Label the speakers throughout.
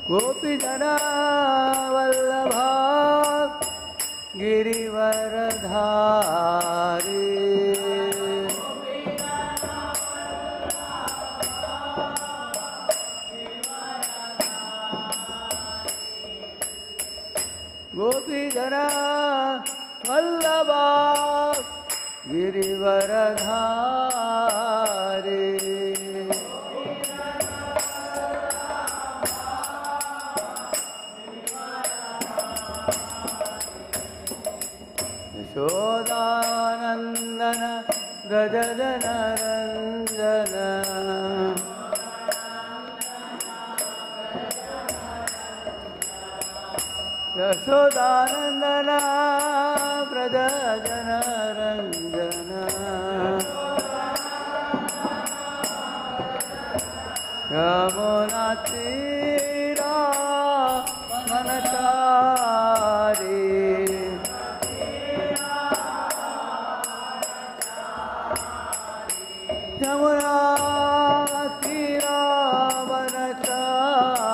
Speaker 1: गोपीजना वल्लभा गिरिवरधारी गोपीजना वल्लभा Girivardhari Yashodanandan व्रजजनरञ्जन Yashodanandan व्रजजनरञ्जन यमुनातीरा वनचारी यमुनातीरा वनचारी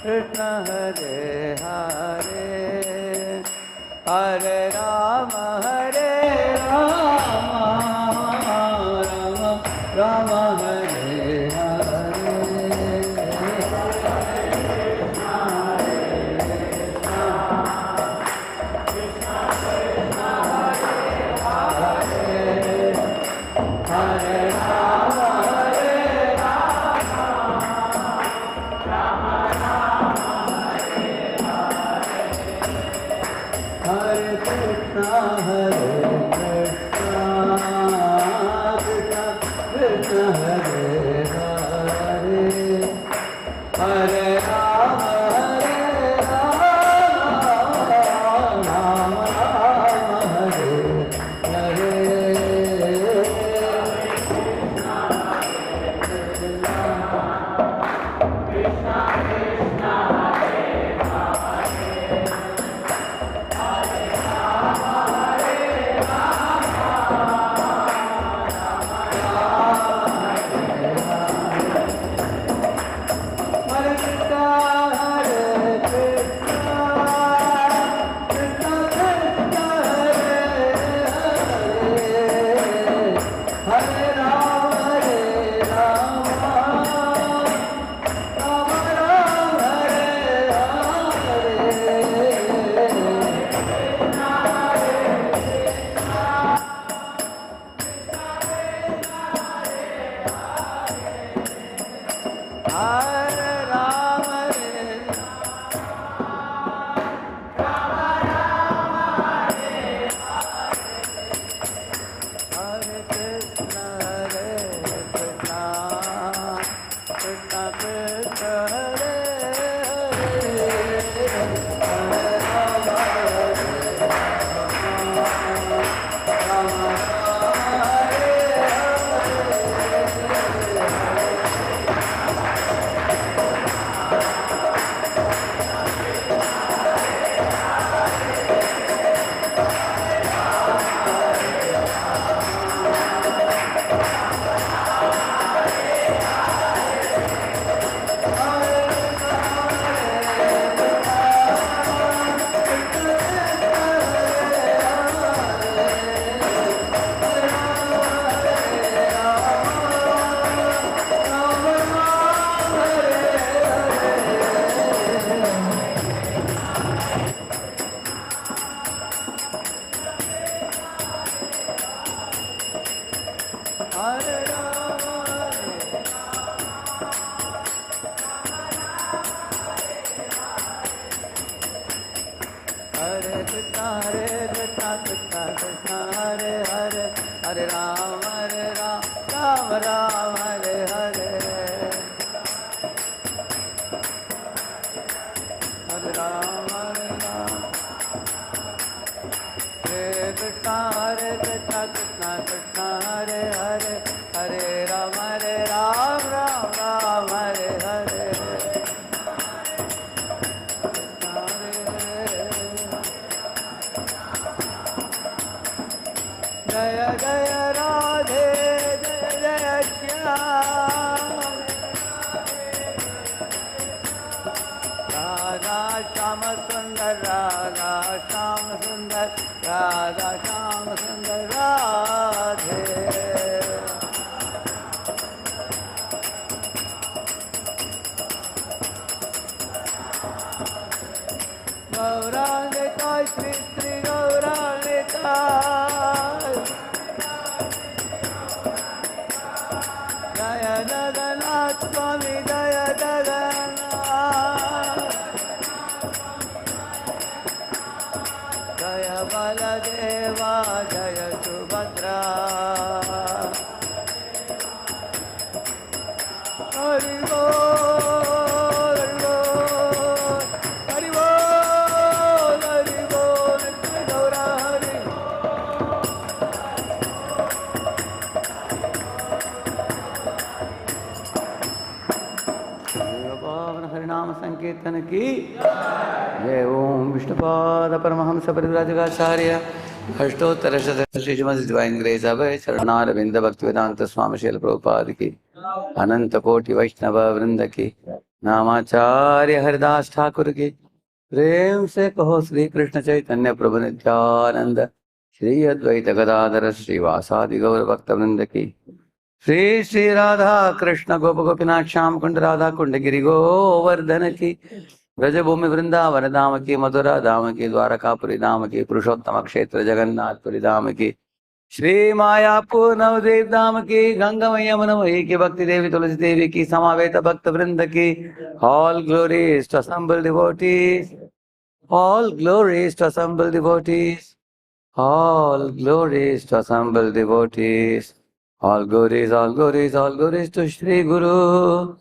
Speaker 1: Krishna Hare Hare Hare Rama Hare Rama Rama Rama Hare Hare Hare Rama Hare Krishna Hare Krishna Krishna Krishna Hare Hare Hare Rama Hare Rama Rama Rama Hare Hare Krishna Krishna Hare Hare Hare Krishna Krishna Krishna Hare Hare Hare Ram Ram Ram Hare Hare Hare Ram Hare Krishna Krishna Krishna Hare Hare Hare Ram Ram Hare Hare Jaya Jaya Radhe Jaya Jaya Radha Shama Sundar Radha Shama Sundar Radha Shama Sundar Radhe Gauranitai Sri Sri Gauranitai Jaya Jagannath Swami Jaya Jagannath Jaya Baladeva Jaya Subhadra Hari Bol Hari Bol Hari Bol Hari Gaura Hari पावन हरिनाम संकीर्तन की जय। ओम विष्णुपाद परमहंस परिव्राजकाचार्य अष्टोत्तर शत Shrimad divine grace अभय चरणारविंद भक्तिवेदांत स्वामी शील प्रभुपाद की अनंत कोटि वैष्णव वृंद की नामाचार्य हरिदास ठाकुर की प्रेम से कहो श्री कृष्ण चैतन्य प्रभु नित्यानंद श्री अद्वैत गदाधर श्रीवासादि गौर भक्त वृंद की श्री श्री राधा कृष्ण गोप गोपीनाथ श्याम कुंड राधा कुंड गिरि गोवर्धन की ब्रजभूमि वृंदावन धाम की मथुरा धाम की द्वारकापुरी धाम की पुरुषोत्तम क्षेत्र जगन्नाथपुरी धाम की श्री मायापुर नवद्वीप धाम की गंगामय यमुनामयी की भक्ति देवी तुलसी देवी की समावेत भक्त वृंद की all glories to assemble devotees, all glories to assemble devotees, all glories to assemble devotees, all glories, all glories, all glories to Shri Guru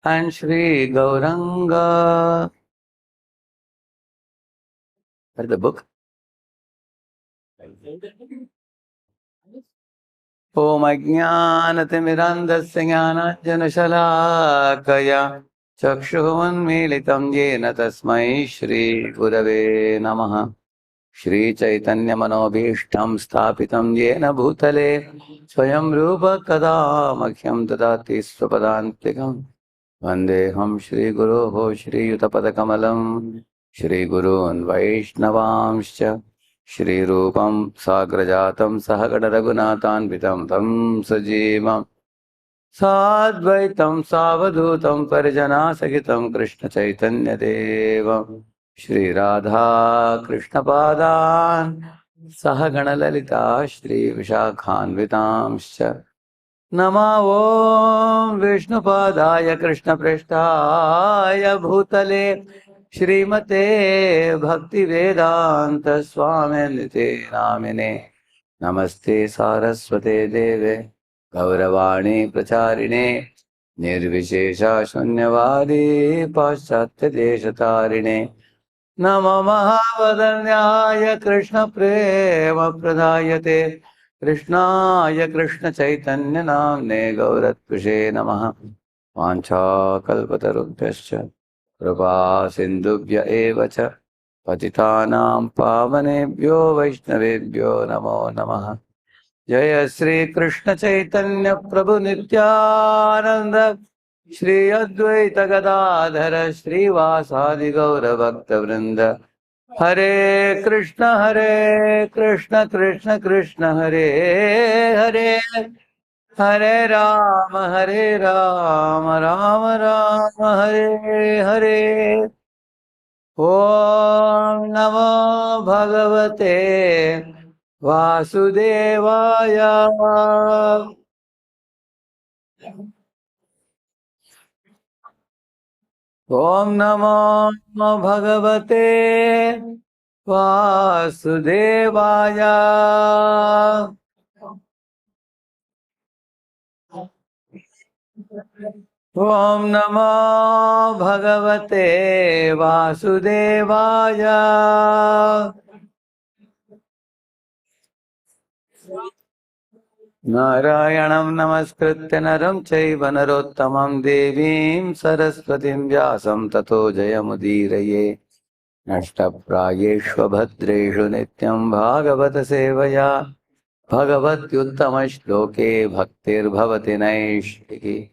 Speaker 1: and Shri Gauranga. Where is the book? Om Ajnanatimirandasya Jnananjanashalakaya Chakshuvunmilitam Yena Tasmai Shri Gurave Namaha. Shri Chaitanya Manobhishtam Sthapitam Yena Bhutale Swayam Rupa Kada Makhyam Dadati Swapadantikam Vandeham Shri Guruho Shri Yutapada Kamalam Shri Gurun Vaishnavamscha Shri Rupam Sagrajatam Sahagada Raghunathanvitam Tam Sajivam Sadvaitam Savadutam Parijana Sagitam Krishna Chaitanya Devam Shri Radha Krishna Padan Sahagana Lalita Shri Vishakhanvitamscha Nama Om Vishnu Padaya Krishna Preshtaya Bhutale Shrimate Bhakti Vedanta Swami Nite Namine Namaste Saraswate Deve Gauravani Pracharine Nirvishesha Shunyavadi Paschatya Deshatarine Nama Mahavadanyaya Krishna Prema Pradayate Krishnaya Krishna Chaitanya Namne Gauratpushe Namaha Vancha Kalpatarubhyascha Kripa Sindhubhya Evacha Patitanam Pavanebhyo Vaishnavebhyo Namo Namaha Jaya Shri Krishna Chaitanya Prabhu Nityananda Shri Advaita Gadadhara Shri Vasadi Gaura Bhakta Vrinda Hare Krishna Krishna Krishna Hare Hare Hare Rama Rama Rama Hare Hare Om Namo Bhagavate Vasudevaya Om Namo Bhagavate Vasudevaya. Om Namo Bhagavate Vasudevaya. Narayanam Namaskritya Naram Chaiva Narottamam Devim Saraswatim Vyasam Tato Jayamudiraye Nashtaprayeshva Bhadreshu Nityam Bhagavata Sevaya Bhagavatyuttama-shloke Bhaktir-bhavati Naishti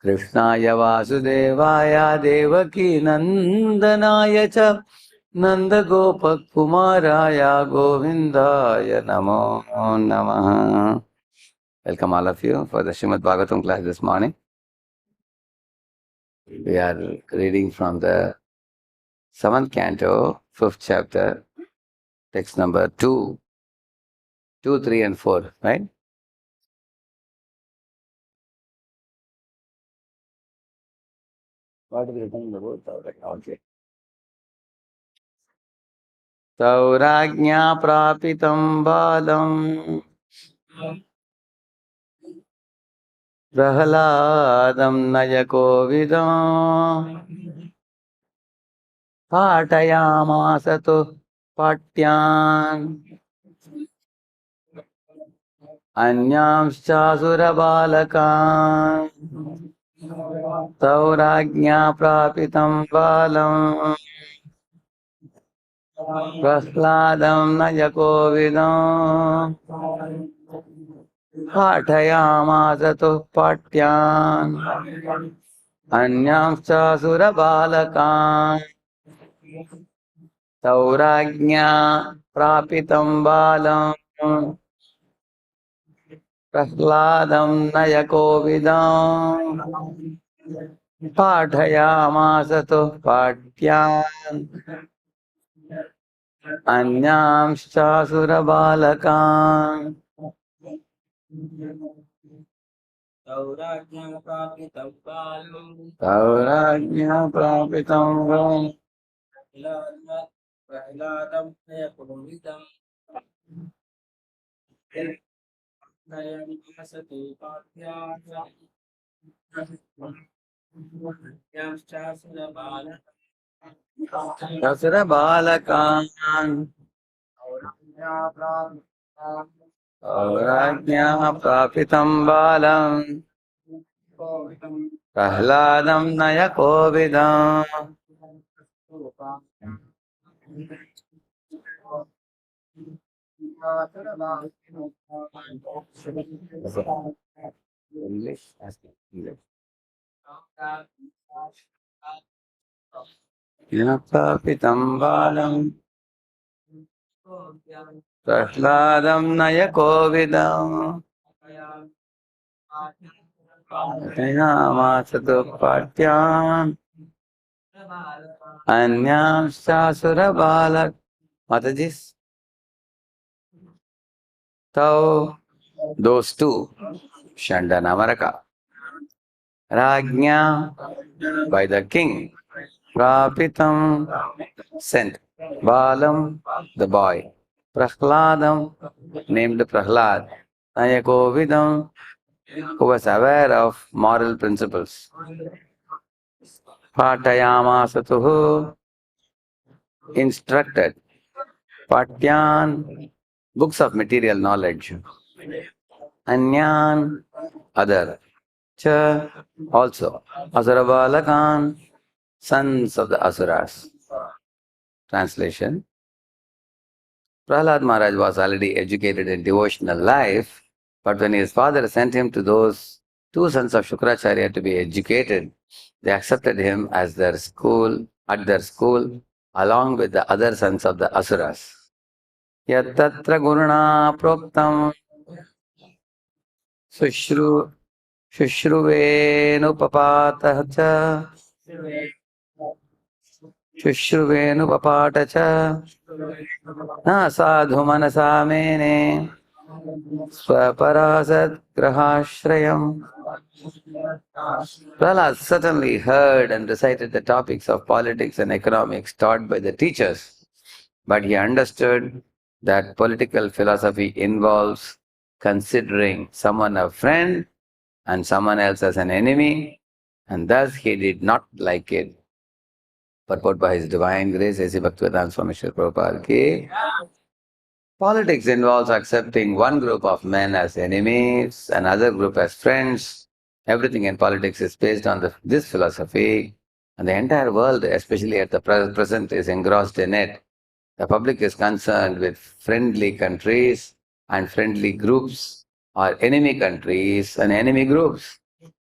Speaker 1: Krishnaya Vasudevaya Devaki Nandanaya Cha Nanda-gopa-kumaraya Govindaya Namo Namaha. Welcome all of you for the Srimad Bhagavatam class this morning. We are reading from the 7th canto, 5th chapter, text number 2, 3 and 4, right? What is written in the book? Okay. Saurajñā prapitam balam Prahaladam nayakovidam Patayamasato patyan Anyamscha surabalakan Saurajñā prapitam balam Prahaladam nayakovidam Patayamasato patyan Anyamscha surabalakan Saurajñā prapitam balam Prahaladam nayakovidam Pathayamasato patyan Anyamscha surabalakan Saurajñā prapitam balam Prahaladam nayakovidam Anyamscha surabalakan Saurajñā prapitam balam Prahaladam nayakovidam English, ask English. Prapitam balam Prahaladam nayakovidam Patayamasato patyan Anyamscha surabalak. Matajis. So, those two, Shanda Namaraka, Rajñā, by the king, Prapitam, sent, Balam, the boy, Prahladam, named Prahlad, Nayakovidam, who was aware of moral principles, Patayāmasatuhu, instructed, Patyan, books of material knowledge, Anyan, other, Cha, also, Asurabalakan, sons of the Asuras. Translation: Prahlad Maharaj was already educated in devotional life, but when his father sent him to those two sons of Shukracharya to be educated, they accepted him as their school, along with the other sons of the Asuras. Yattatra guruna proktam Shushruvenu papata cha na sadhu manasa mene swaparasat grahashrayam. Prahlad certainly heard and recited the topics of politics and economics taught by the teachers, but he understood that political philosophy involves considering someone a friend and someone else as an enemy, and thus he did not like it. Purport by His Divine Grace, A.C. Bhaktivedanta Swami Srila Prabhupada ki. Politics involves accepting one group of men as enemies, another group as friends. Everything in politics is based on this philosophy, and the entire world, especially at the present, is engrossed in it. The public is concerned with friendly countries and friendly groups, or enemy countries and enemy groups.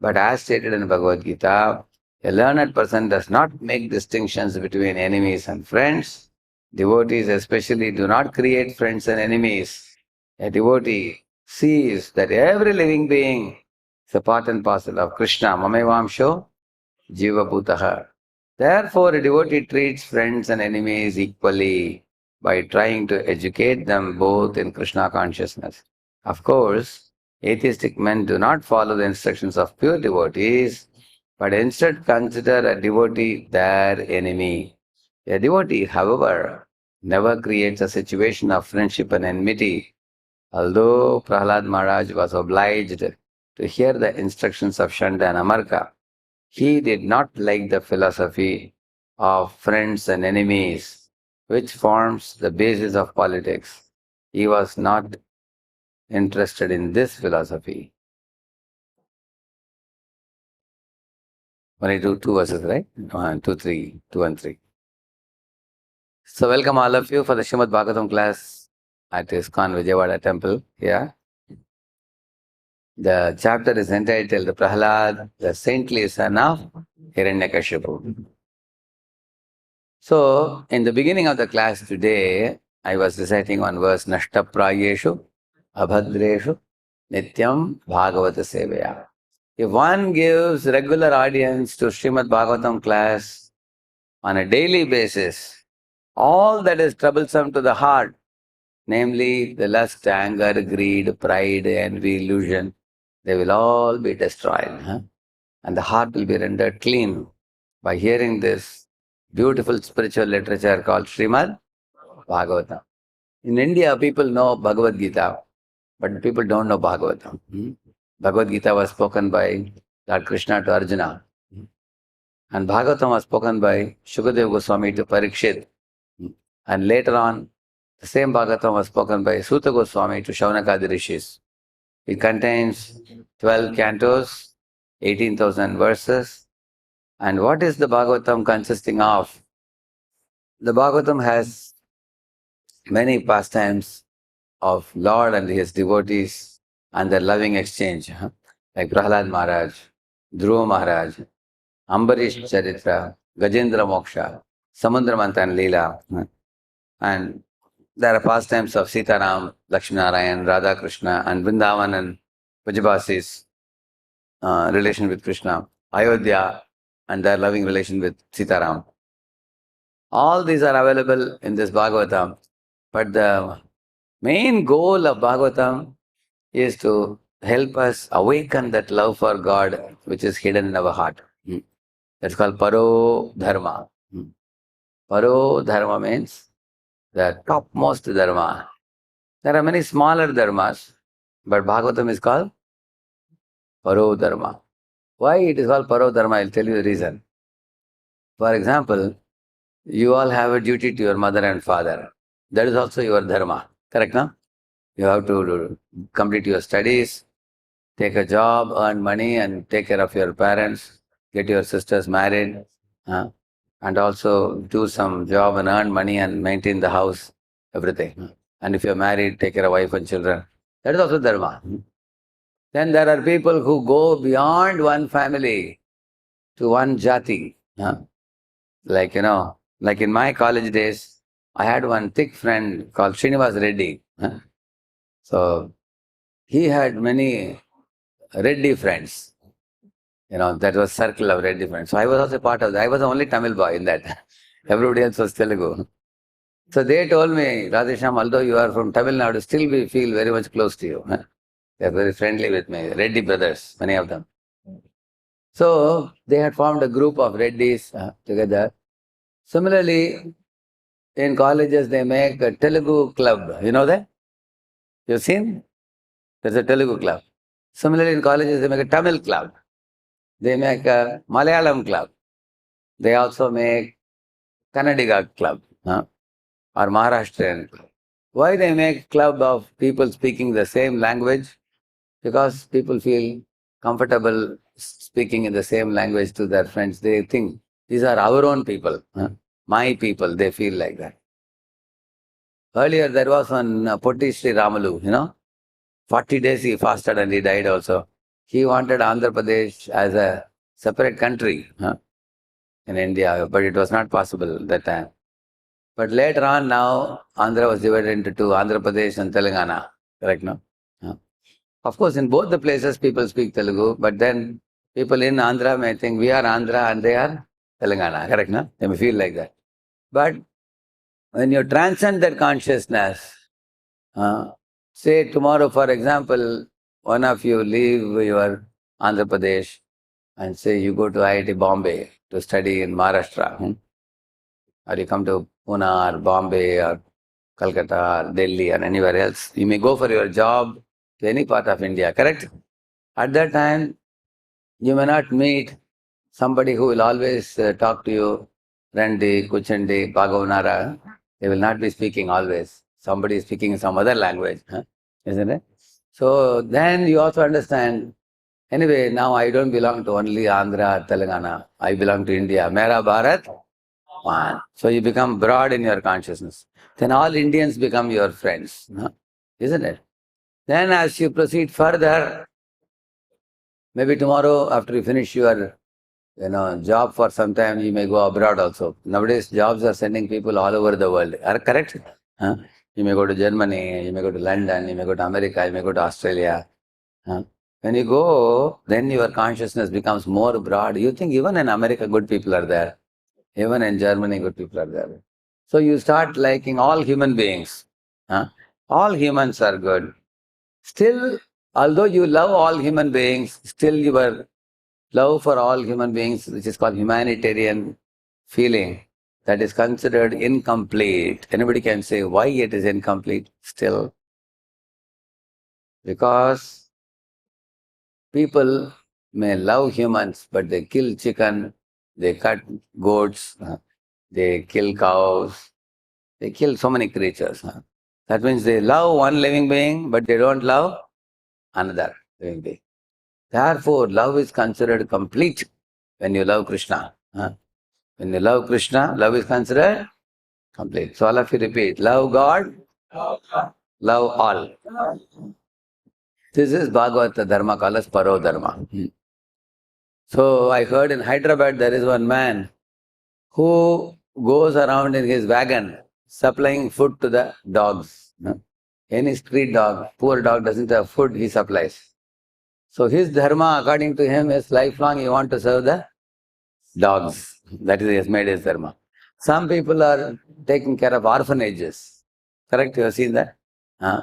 Speaker 1: But as stated in Bhagavad Gita, a learned person does not make distinctions between enemies and friends. Devotees especially do not create friends and enemies. A devotee sees that every living being is a part and parcel of Krishna, Mamevamsho Jiva Bhutaha. Therefore, a devotee treats friends and enemies equally by trying to educate them both in Krishna consciousness. Of course, atheistic men do not follow the instructions of pure devotees, but instead consider a devotee their enemy. A devotee, however, never creates a situation of friendship and enmity. Although Prahlad Maharaj was obliged to hear the instructions of Shanda and Amarka, he did not like the philosophy of friends and enemies, which forms the basis of politics. He was not interested in this philosophy. Only two verses, right? 1, 2, 3, 2 and 3. So welcome all of you for the Srimad Bhagavatam class at ISKCON Vijaywada temple here. The chapter is entitled Prahlad, the saintly son of Hiranyakashipu. So, in the beginning of the class today, I was reciting one verse, Nashtaprayeshu Abhadreshu Nityam Bhagavata Sevaya. If one gives regular audience to Srimad Bhagavatam class on a daily basis, all that is troublesome to the heart, namely the lust, anger, greed, pride, envy, illusion, they will all be destroyed. And the heart will be rendered clean by hearing this beautiful spiritual literature called Srimad Bhagavatam. In India, people know Bhagavad Gita, but people don't know Bhagavatam. Bhagavad Gita was spoken by Lord Krishna to Arjuna, and Bhagavatam was spoken by Shukadeva Goswami to Parikshit. And later on, the same Bhagavatam was spoken by Suta Goswami to Shaunakadi Rishis. It contains 12 cantos, 18,000 verses. And what is the Bhagavatam consisting of? The Bhagavatam has many pastimes of Lord and his devotees and their loving exchange, like Prahlad Maharaj, Dhruva Maharaj, Ambarish Charitra, Gajendra Moksha, Samudra Manthan Leela, and there are pastimes of Sitaram, Lakshminarayan, Radha Krishna, and Vrindavan and Vajabasi's relation with Krishna, Ayodhya, and their loving relation with Sitaram. All these are available in this Bhagavatam, but the main goal of Bhagavatam is to help us awaken that love for God which is hidden in our heart. That's called Paro Dharma. Paro Dharma means the topmost Dharma. There are many smaller Dharmas, but Bhagavatam is called Paro Dharma. Why it is called Paro Dharma? I'll tell you the reason. For example, you all have a duty to your mother and father. That is also your Dharma. Correct, no? You have to complete your studies, take a job, earn money, and take care of your parents, get your sisters married, and also do some job and earn money and maintain the house, everything. And if you're married, take care of wife and children. That is also Dharma. Then there are people who go beyond one family to one jati. Like, like in my college days, I had one thick friend called Srinivas Reddy. So he had many Reddy friends. That was circle of Reddy friends. So I was also part of that. I was the only Tamil boy in that. Everybody else was Telugu. So they told me, Radheshyam, although you are from Tamil Nadu, still we feel very much close to you. They are very friendly with me. Reddy brothers, many of them. So they had formed a group of Reddys together. Similarly, in colleges they make a Telugu club. You know that? You've seen? There's a Telugu club. Similarly, in colleges they make a Tamil club. They make a Malayalam club. They also make Kannadiga club, or Maharashtrian club. Why they make club of people speaking the same language? Because people feel comfortable speaking in the same language to their friends. They think these are our own people, my people. They feel like that. Earlier there was one Potti Sri Ramalu, 40 days he fasted and he died also. He wanted Andhra Pradesh as a separate country in India, but it was not possible that time. But later on now, Andhra was divided into two, Andhra Pradesh and Telangana. Correct, no? Of course, in both the places people speak Telugu, but then people in Andhra may think we are Andhra and they are Telangana. Correct, no? They may feel like that. But when you transcend that consciousness, say tomorrow, for example, one of you leave your Andhra Pradesh and say you go to IIT Bombay to study in Maharashtra, or you come to Pune or Bombay or Calcutta or Delhi or anywhere else. You may go for your job to any part of India, correct? At that time, you may not meet somebody who will always talk to you, Randi, Kuchandi, Bhagavanara. They will not be speaking always. Somebody is speaking in some other language, isn't it? So then you also understand, anyway, now I don't belong to only Andhra or Telangana. I belong to India. Mera Bharat, one. So you become broad in your consciousness. Then all Indians become your friends, isn't it? Then as you proceed further, maybe tomorrow after you finish your job for some time, you may go abroad also. Nowadays, jobs are sending people all over the world. Are correct? Huh? You may go to Germany, you may go to London, you may go to America, you may go to Australia. When you go, then your consciousness becomes more broad. You think even in America, good people are there. Even in Germany, good people are there. So you start liking all human beings. All humans are good. Still, although you love all human beings, still your love for all human beings, which is called humanitarian feeling, that is considered incomplete. Anybody can say why it is incomplete still? Because people may love humans, but they kill chicken, they cut goats, they kill cows, they kill so many creatures. That means they love one living being, but they don't love another living being. Therefore, love is considered complete when you love Krishna. When you love Krishna, love is considered complete. So all of you repeat, love God, love all. This is Bhagavata Dharma called as Paro Dharma. So I heard in Hyderabad there is one man who goes around in his wagon supplying food to the dogs. Any street dog, poor dog doesn't have food, he supplies. So his dharma, according to him, is lifelong he wants to serve the dogs. That is, he has made his dharma. Some people are taking care of orphanages. Correct? You have seen that?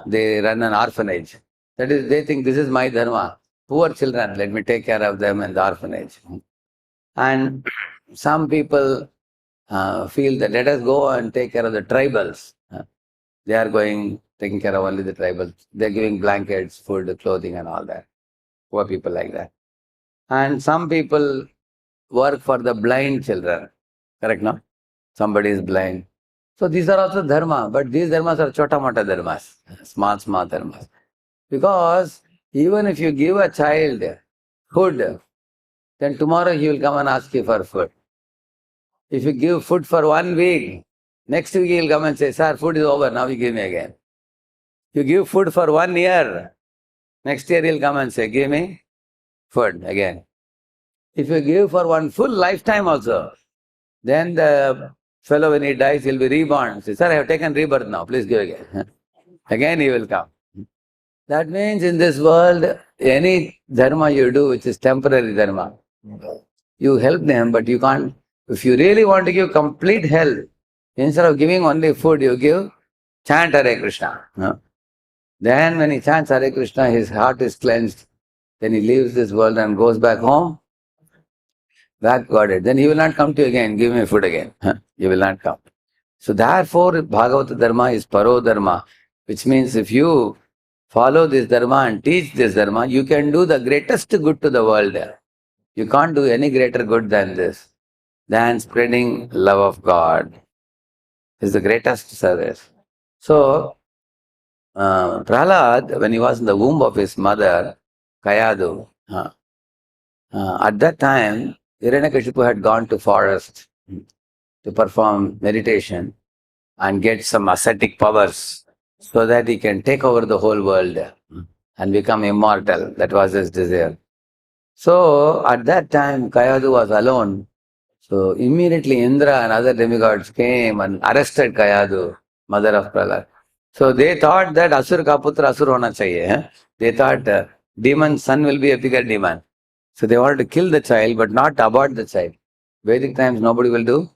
Speaker 1: They run an orphanage. That is, they think this is my dharma. Poor children, let me take care of them in the orphanage. And some people feel that let us go and take care of the tribals. They are going, taking care of only the tribals. They are giving blankets, food, clothing and all that. Poor people like that. And some people work for the blind children. Correct, no? Somebody is blind. So these are also dharma, but these dharmas are chota-mota dharmas, small dharmas. Because even if you give a child food, then tomorrow he will come and ask you for food. If you give food for 1 week, next week he will come and say, sir, food is over, now you give me again. You give food for 1 year, next year he will come and say, give me food again. If you give for one full lifetime also, then the fellow when he dies, he'll be reborn. Say, sir, I have taken rebirth now, please give again. Again he will come. That means in this world, any dharma you do, which is temporary dharma, you help them, but you can't. If you really want to give complete health, instead of giving only food, you give chant Hare Krishna. Then when he chants Hare Krishna, his heart is cleansed. Then he leaves this world and goes back home. Back got it. Then he will not come to you again, give me food again. He will not come. So therefore, Bhagavata Dharma is Paro Dharma, which means if you follow this Dharma and teach this Dharma, you can do the greatest good to the world. You can't do any greater good than this, than spreading love of God. Is the greatest service. So, Prahlad, when he was in the womb of his mother, Kayadu, at that time, Hiranyakashipu had gone to forest to perform meditation and get some ascetic powers so that he can take over the whole world and become immortal. That was his desire. So, at that time, Kayadu was alone. So, immediately Indra and other demigods came and arrested Kayadu, mother of Prahlad. So, they thought that Asur ka putra Asur hona chahiye. They thought demon's son will be a bigger demon. So, they wanted to kill the child but not abort the child. Vedic times, nobody will do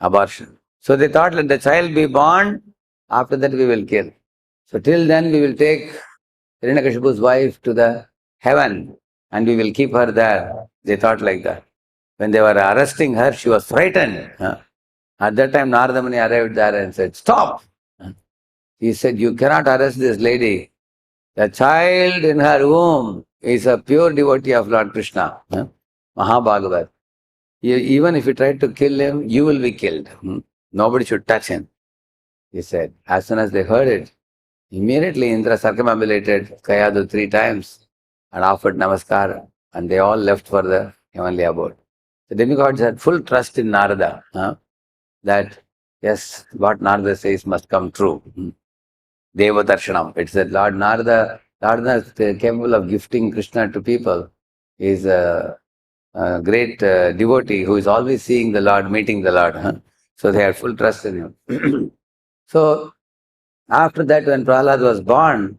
Speaker 1: abortion. So, they thought, let the child be born, after that we will kill. So, till then we will take Hiranyakashipu's wife to the heaven and we will keep her there. They thought like that. When they were arresting her, she was frightened. At that time, Narada Muni arrived there and said, stop! He said, you cannot arrest this lady. The child in her womb is a pure devotee of Lord Krishna. Mahabhagavat. Even if you try to kill him, you will be killed. Nobody should touch him. He said. As soon as they heard it, immediately Indra circumambulated Kayadu 3 times and offered namaskar, and they all left for the heavenly abode. The demigods had full trust in Narada, that yes, what Narada says must come true. Deva Darshanam. It said Lord Narada is capable of gifting Krishna to people. He is a great devotee who is always seeing the Lord, meeting the Lord. So they had full trust in him. So after that, when Prahlad was born,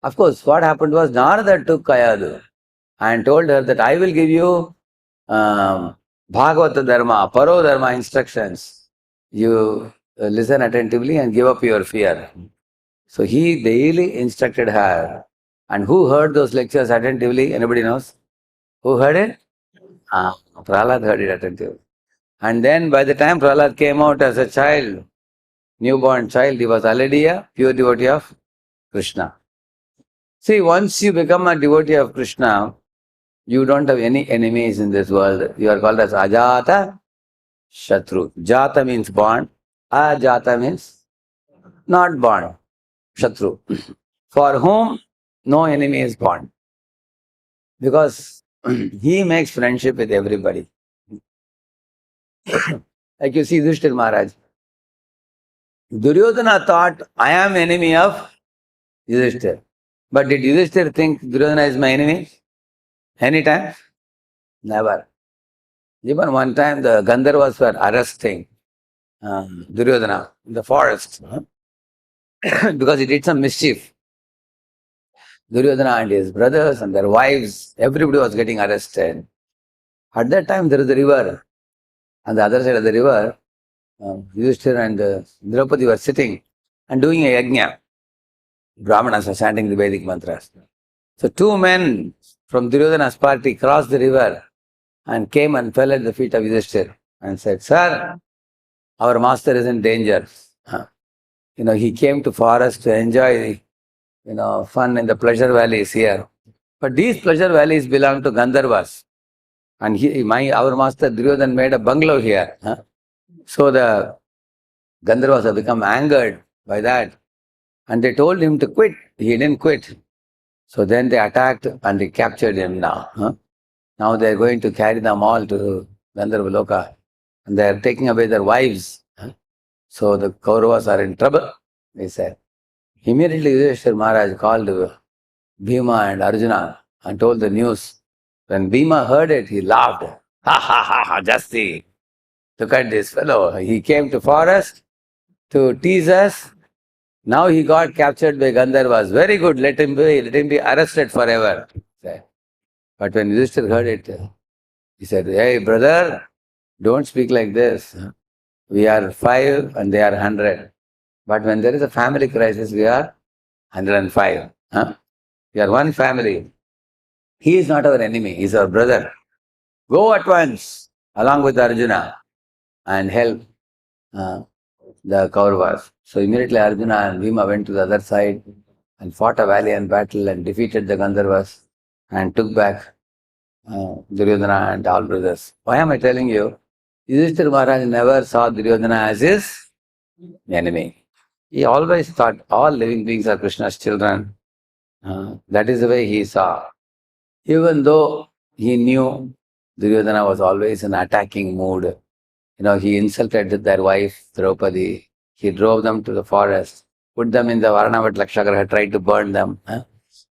Speaker 1: of course, what happened was Narada took Kayadu and told her that I will give you Bhagavata Dharma, Paro Dharma instructions. You listen attentively and give up your fear. So he daily instructed her. And who heard those lectures attentively? Anybody knows? Who heard it? Prahlad heard it attentively. And then by the time Prahlad came out as a child, newborn child, he was already a pure devotee of Krishna. See, once you become a devotee of Krishna, you don't have any enemies in this world. You are called as Ajaata, shatru. Jata means born. Ajaata means not born. Shatru. For whom no enemy is born. Because he makes friendship with everybody. Like you see Yudhishthira Maharaj. Duryodhana thought, I am enemy of Yudhishthira. But did Yudhishthira think Duryodhana is my enemy? Anytime? Never. Even one time the Gandharvas were arresting Duryodhana in the forest because he did some mischief. Duryodhana and his brothers and their wives, everybody was getting arrested. At that time there is a river. On the other side of the river, Yudhishthira and Draupadi were sitting and doing a yajna. Brahmanas were chanting the Vedic mantras. So 2 men from Duryodhana's party crossed the river and came and fell at the feet of Yudhishthira and said, Sir, our master is in danger. He came to forest to enjoy, fun in the pleasure valleys here. But these pleasure valleys belong to Gandharvas. And our master Duryodhana made a bungalow here. So the Gandharvas have become angered by that. And they told him to quit. He didn't quit. So then they attacked and they captured him now. Now they are going to carry them all to Gandharva Loka. And they are taking away their wives. So the Kauravas are in trouble, they said. Immediately Yudhishthira Maharaj called Bhima and Arjuna and told the news. When Bhima heard it, he laughed. Ha ha ha ha, just see. Look at this fellow. He came to forest to tease us. Now he got captured by Gandharvas. Very good, let him be arrested forever. But when Yudhishthira heard it, he said, hey brother, don't speak like this. We are 5 and they are 100. But when there is a family crisis, we are 105. We are one family. He is not our enemy, he is our brother. Go at once along with Arjuna and help the Kauravas. So immediately Arjuna and Bhima went to the other side and fought a valiant battle and defeated the Gandharvas and took back Duryodhana and all brothers. Why am I telling you? Yudhishthira Maharaj never saw Duryodhana as his enemy. He always thought all living beings are Krishna's children. That is the way he saw. Even though he knew Duryodhana was always in attacking mood, he insulted their wife, Draupadi. He drove them to the forest, put them in the Varanavat Lakshagraha, tried to burn them.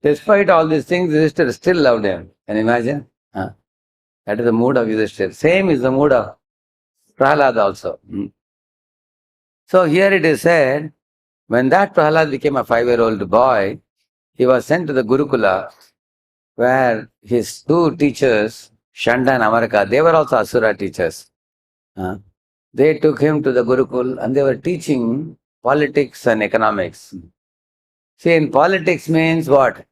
Speaker 1: Despite all these things, Yudhishthira still loved him. Can you imagine? That is the mood of Yudhishthira. Same is the mood of Prahlad also. So here it is said, when that Prahlad became a 5-year-old boy, he was sent to the Gurukula, where his two teachers, Shanda and Amaraka, they were also Asura teachers. They took him to the Gurukul and they were teaching politics and economics. See, in politics means what?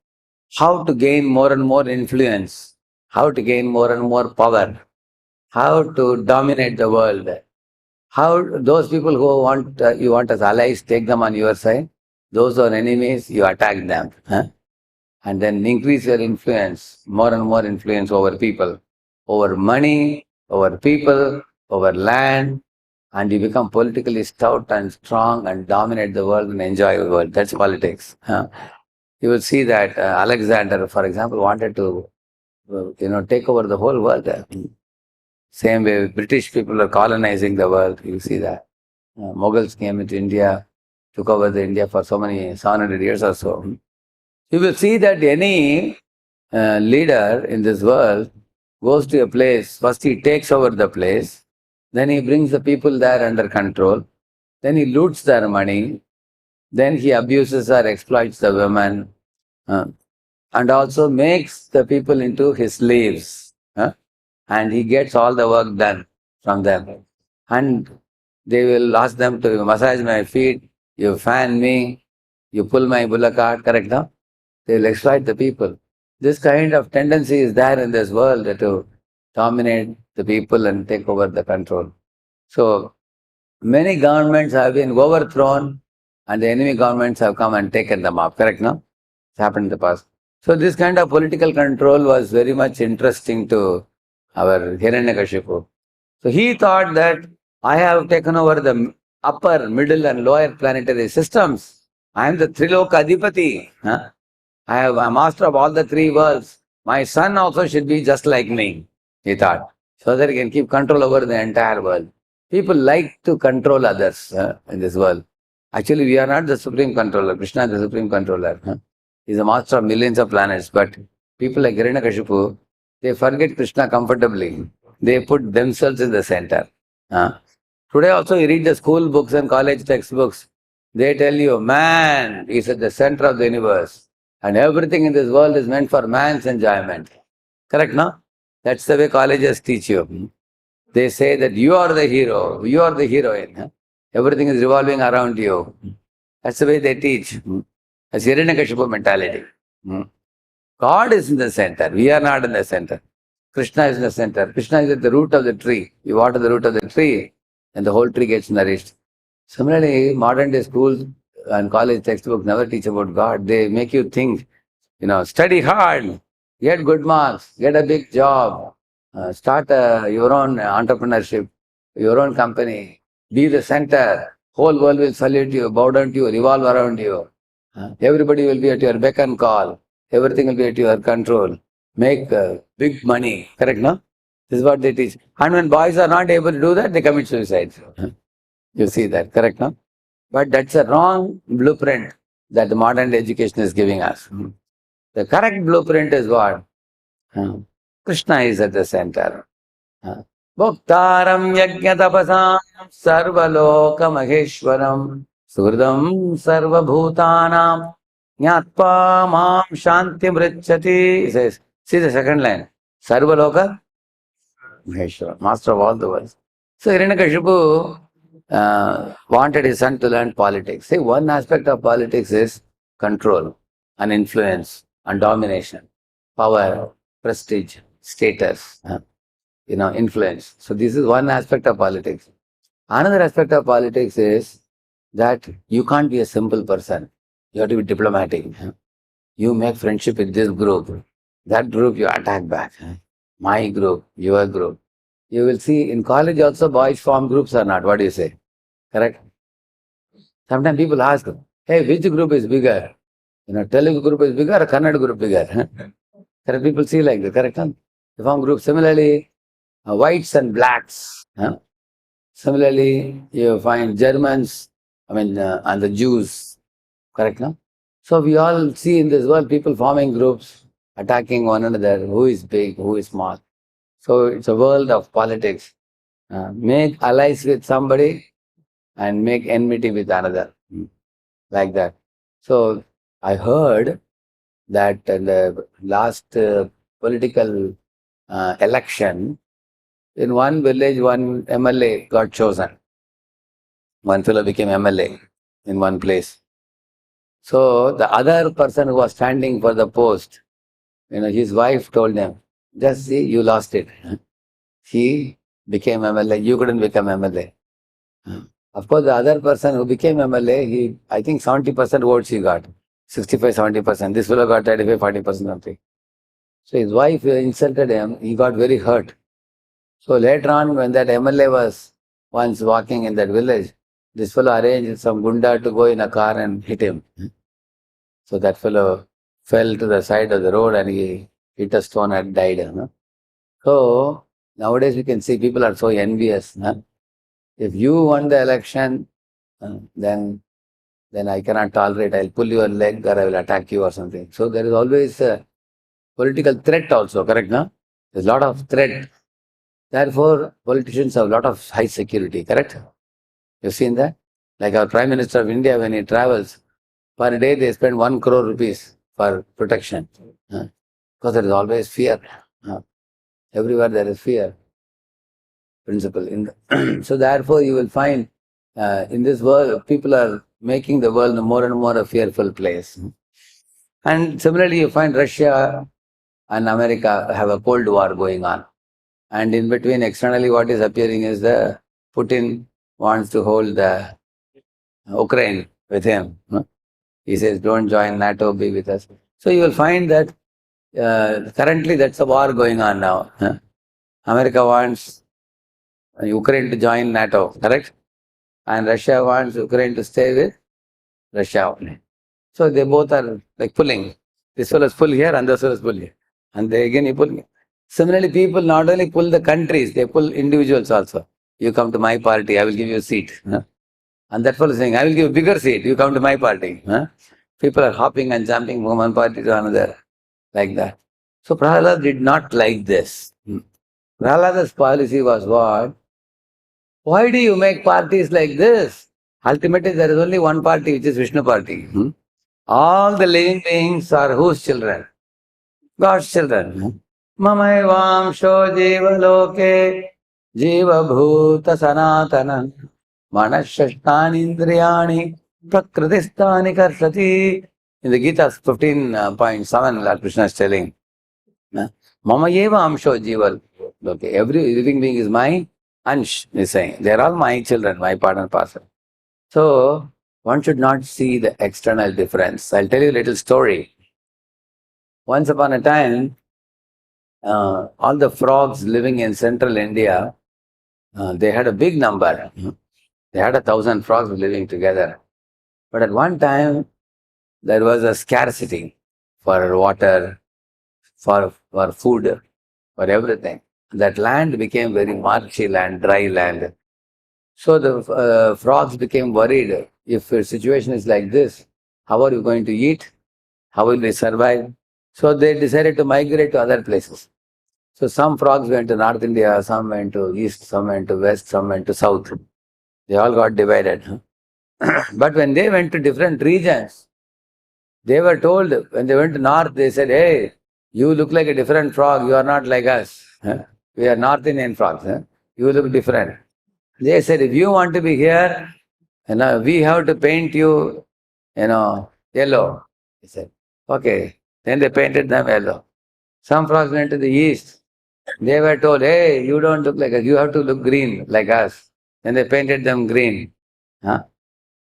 Speaker 1: How to gain more and more influence, how to gain more and more power, how to dominate the world. How those people who you want as allies, take them on your side. Those who are enemies, you attack them. And then increase your influence, more and more influence over people, over money, over people, over land, and you become politically stout and strong and dominate the world and enjoy the world. That's politics. You will see that Alexander, for example, wanted to take over the whole world. Same way British people are colonizing the world. You see that. Mughals came into India, took over the India for so many 700 years or so. You will see that any leader in this world goes to a place, first he takes over the place, then he brings the people there under control, then he loots their money, then he abuses or exploits the women, and also makes the people into his slaves. And he gets all the work done from them. And they will ask them to massage my feet, you fan me, you pull my bullock cart, correct now? They will exploit the people. This kind of tendency is there in this world to dominate the people and take over the control. So many governments have been overthrown and the enemy governments have come and taken them up, correct now? It's happened in the past. So this kind of political control was very much interesting to our Hiranyakashipu. So he thought that I have taken over the upper, middle and lower planetary systems. I am the Triloka Adhipati. I am a master of all the three worlds. My son also should be just like me, he thought, so that he can keep control over the entire world. People like to control others in this world. Actually, we are not the supreme controller. Krishna is the supreme controller. He is a master of millions of planets. But people like Hiranyakashipu, they forget Krishna comfortably. They put themselves in the center. Today also you read the school books and college textbooks. They tell you, man is at the center of the universe. And everything in this world is meant for man's enjoyment. Correct, no? That's the way colleges teach you. They say that you are the hero, you are the heroine. Everything is revolving around you. That's the way they teach. That's Hiranyakashipu mentality. God is in the center. We are not in the center. Krishna is in the center. Krishna is at the root of the tree. You water the root of the tree, and the whole tree gets nourished. Similarly, modern day schools and college textbooks never teach about God. They make you think, study hard, get good marks, get a big job, start your own entrepreneurship, your own company, be the center. Whole world will salute you, bow down to you, revolve around you. Everybody will be at your beck and call. Everything will be at your control. Make big money. Correct, no? This is what they teach. And when boys are not able to do that, they commit suicide. You see that, correct, no? But that's a wrong blueprint that the modern education is giving us. The correct blueprint is what? Krishna is at the center. Bhoktaram yajna tapasam sarvaloka maheshwaram surdam sarva bhutanam jnatva mam shanti mrichati. He says, see the second line. Sarvaloka maheshwaram, master of all the worlds. So Hiranyakashipu wanted his son to learn politics. See, one aspect of politics is control and influence and domination, power, prestige, status, influence. So this is one aspect of politics. Another aspect of politics is that you can't be a simple person. You have to be diplomatic. You make friendship with this group. That group you attack back. My group, your group. You will see in college also boys form groups or not. What do you say? Correct? Sometimes people ask, hey, which group is bigger? Telugu group is bigger or Kannada group bigger? Correct? People see like that. Correct? They form groups. Similarly, whites and blacks. Similarly, you find Germans, and the Jews. Correct? No? So we all see in this world people forming groups, attacking one another, who is big, who is small. So it's a world of politics. Make allies with somebody and make enmity with another. Like that. So I heard that in the last political election, in one village, one MLA got chosen. One fellow became MLA in one place. So the other person who was standing for the post, his wife told him, just see, you lost it. He became MLA, you couldn't become MLA. Of course, the other person who became MLA, I think 70% votes he got. 65, 70%. This fellow got 35, 40% something. So his wife insulted him, he got very hurt. So later on, when that MLA was once walking in that village, this fellow arranged some gunda to go in a car and hit him. So that fellow fell to the side of the road and he hit a stone and died. So nowadays we can see people are so envious. If you won the election, then I cannot tolerate. I'll pull your leg or I will attack you or something. So there is always a political threat also, correct? No? There's a lot of threat. Therefore, politicians have a lot of high security, correct? You've seen that? Like our Prime Minister of India, when he travels, per day they spend 1 crore rupees for protection. Because there is always fear. Everywhere there is fear. Principle. So therefore, you will find in this world, people are making the world more and more a fearful place. And similarly, you find Russia and America have a Cold War going on. And in between, externally, what is appearing is the Putin wants to hold the Ukraine with him. He says, don't join NATO, be with us. So you will find that currently that's a war going on now. America wants Ukraine to join NATO, correct? And Russia wants Ukraine to stay with Russia only. So they both are like pulling. This one is pull here and this one is pull here. And they again pull. Similarly, people not only pull the countries, they pull individuals also. You come to my party, I will give you a seat. And that fellow is saying, I will give a bigger seat, you come to my party. People are hopping and jumping from one party to another, like that. So Prahalad did not like this. Prahalada's policy was what? Why do you make parties like this? Ultimately, there is only one party, which is Vishnu party. All the living beings are whose children? God's children. Mamaivamsho jiva loke jiva bhuta sanatana manashashtani indriyani prakritistani karshati. In the Gita 15.7, Lord Krishna is telling, Mamayeva amsho jiva loke. Every living being is my ansh, he's saying. They are all my children, my part and parcel. So, one should not see the external difference. I'll tell you a little story. Once upon a time, all the frogs living in central India, they had a big number. They had 1,000 frogs living together. But at one time, there was a scarcity for water, for food, for everything. That land became very marshy land, dry land. So the frogs became worried. If the situation is like this, how are you going to eat? How will we survive? So they decided to migrate to other places. So some frogs went to North India, some went to East, some went to West, some went to South. They all got divided. But when they went to different regions, they were told, when they went to North, they said, hey, you look like a different frog, you are not like us. We are North Indian frogs. You look different. They said, if you want to be here, we have to paint you, yellow. He said, okay. Then they painted them yellow. Some frogs went to the east. They were told, hey, you don't look like us, you have to look green like us. Then they painted them green. Huh?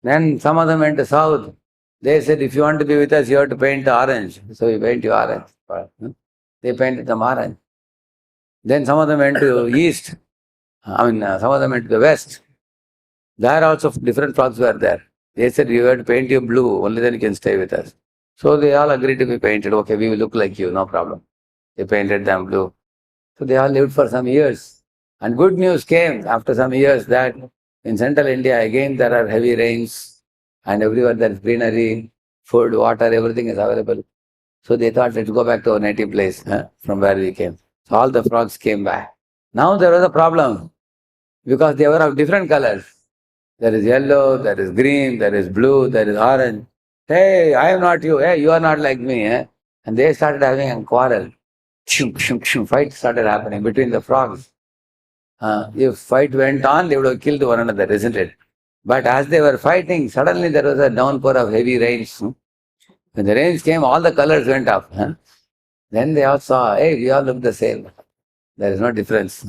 Speaker 1: Then some of them went to south. They said, if you want to be with us, you have to paint orange. So we paint you orange. They painted them orange. Then some of them went to east. Some of them went to the west. There also different frogs were there. They said, you have to paint you blue, only then you can stay with us. So they all agreed to be painted. Okay, we will look like you, no problem. They painted them blue. So they all lived for some years. And good news came after some years that in central India, again, there are heavy rains and everywhere there is greenery, food, water, everything is available. So they thought, let's go back to our native place from where we came. So all the frogs came back. Now there was a problem because they were of different colors. There is yellow, there is green, there is blue, there is orange. Hey, I am not you. Hey, you are not like me. And they started having a quarrel. Fight started happening between the frogs. If fight went on, they would have killed one another, isn't it? But as they were fighting, suddenly there was a downpour of heavy rains. When the rains came, all the colors went up. Then they all saw, hey, we all look the same. There is no difference.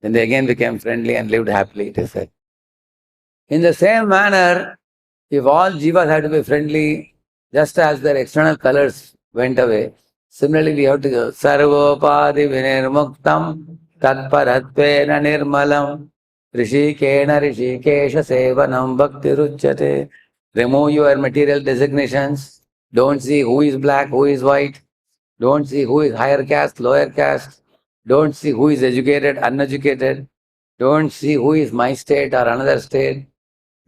Speaker 1: Then they again became friendly and lived happily, it is said. In the same manner, if all jivas had to be friendly, just as their external colors went away, similarly we have to go, sarvopadi vinirmuktam tatparatvena nirmalam rishikena rishikesha sevanam bhakti ruchyate. Remove your material designations. Don't see who is black, who is white. Don't see who is higher caste, lower caste. Don't see who is educated, uneducated. Don't see who is my state or another state.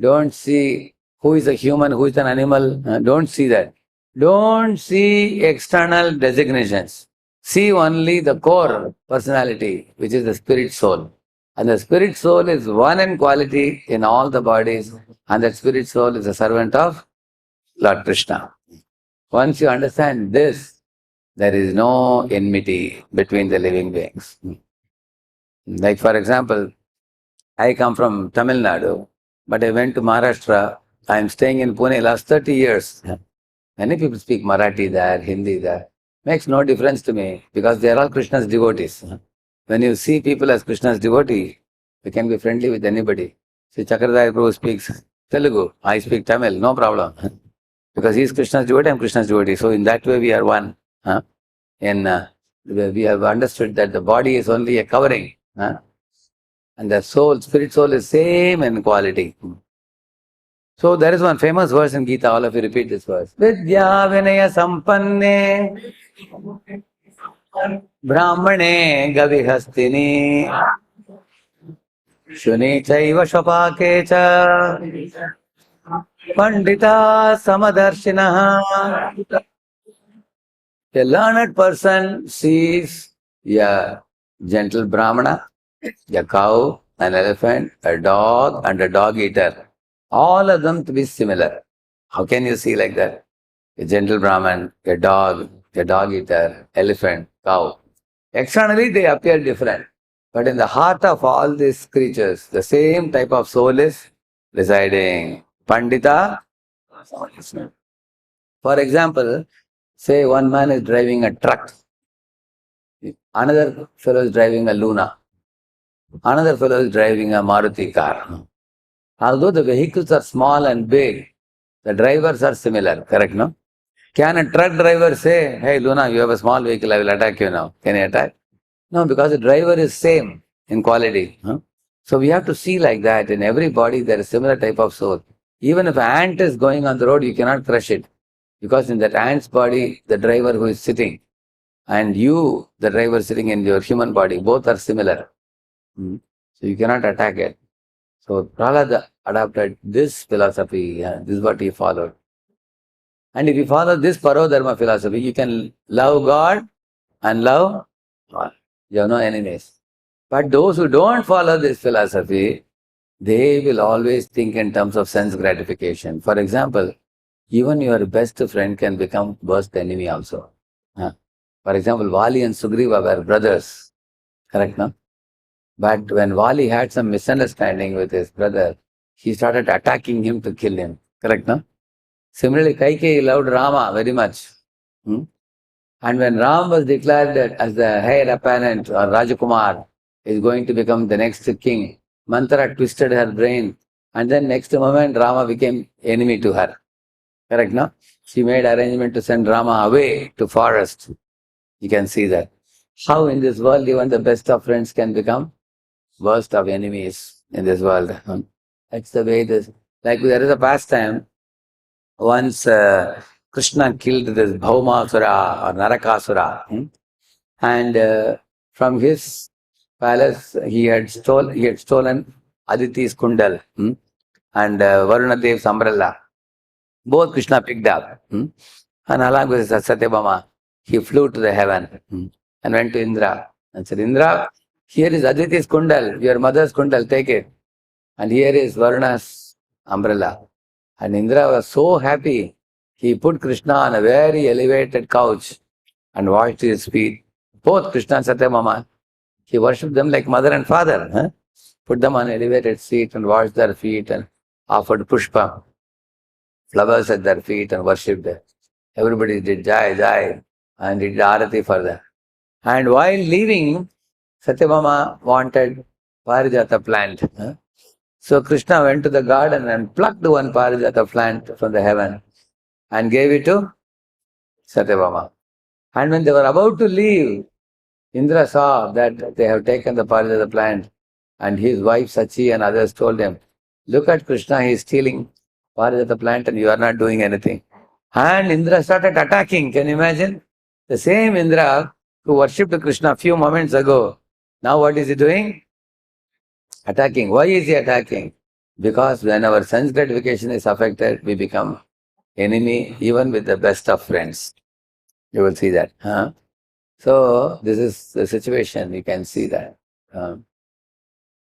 Speaker 1: Don't see who is a human, who is an animal. Don't see that. Don't see external designations. See only the core personality, which is the spirit soul. And the spirit soul is one in quality in all the bodies. And that spirit soul is a servant of Lord Krishna. Once you understand this, there is no enmity between the living beings. Like for example, I come from Tamil Nadu, but I went to Maharashtra. I am staying in Pune last 30 years. Many people speak Marathi there, Hindi there. Makes no difference to me because they are all Krishna's devotees. When you see people as Krishna's devotee, you can be friendly with anybody. See, Chakradhara Prabhu speaks Telugu, I speak Tamil, no problem. Because he is Krishna's devotee, I am Krishna's devotee. So in that way we are one. We have understood that the body is only a covering. And the soul, spirit soul is same in quality. So there is one famous verse in Gita, all of you repeat this verse. Vidya Vinaya Sampanne Brahmane Gavihastini Shuni Chaiva Shapakecha Pandita Samadarshinaha. A learned person sees a gentle Brahmana, a cow, an elephant, a dog, and a dog eater. All of them to be similar. How can you see like that? A gentle Brahman, a dog eater, elephant, cow. Externally they appear different. But in the heart of all these creatures, the same type of soul is residing. Pandita. For example, say one man is driving a truck. Another fellow is driving a Luna. Another fellow is driving a Maruti car. Although the vehicles are small and big, the drivers are similar, correct, no? Can a truck driver say, hey Luna, you have a small vehicle, I will attack you now. Can he attack? No, because the driver is same in quality. So we have to see like that. In every body there is similar type of soul. Even if an ant is going on the road, you cannot crush it. Because in that ant's body, the driver who is sitting and you, the driver sitting in your human body, both are similar. So you cannot attack it. So Prahlada adopted this philosophy, this is what he followed. And if you follow this Parodharma philosophy, you can love God and love God. You have no enemies. But those who don't follow this philosophy, they will always think in terms of sense gratification. For example, even your best friend can become worst enemy also. For example, Vali and Sugriva were brothers. Correct, no? But when Vali had some misunderstanding with his brother, he started attacking him to kill him. Correct, no? Similarly, Kaikeyi loved Rama very much. And when Ram was declared as the heir apparent or Rajakumar is going to become the next king, Mantra twisted her brain, and then next moment Rama became enemy to her. Correct, no? She made arrangement to send Rama away to forest. You can see that. How in this world even the best of friends can become worst of enemies in this world. That's the way this. Like there is a pastime. Once Krishna killed this Bhaumasura or Narakasura, and from his palace he had stolen Aditi's kundal, and Varuna Dev's umbrella. Both Krishna picked up. And along with Satyabhama, he flew to the heaven, and went to Indra and said, Indra, here is Aditi's kundal, your mother's kundal, take it. And here is Varuna's umbrella. And Indra was so happy. He put Krishna on a very elevated couch and washed his feet. Both Krishna and Satyabhama, he worshipped them like mother and father. Put them on an elevated seat and washed their feet and offered pushpa, flowers at their feet, and worshipped them. Everybody did Jai, Jai, and did Arati for them. And while leaving, Satyabhama wanted Parijata plant. So Krishna went to the garden and plucked one Parijata plant from the heaven and gave it to Satyabhama. And when they were about to leave, Indra saw that they have taken the Parijata plant, and his wife Sachi and others told him, look at Krishna, he is stealing Parijata plant and you are not doing anything. And Indra started attacking. Can you imagine? The same Indra who worshipped Krishna a few moments ago, now what is he doing? Attacking. Why is he attacking? Because when our sense gratification is affected, we become enemy even with the best of friends. You will see that. So this is the situation. You can see that.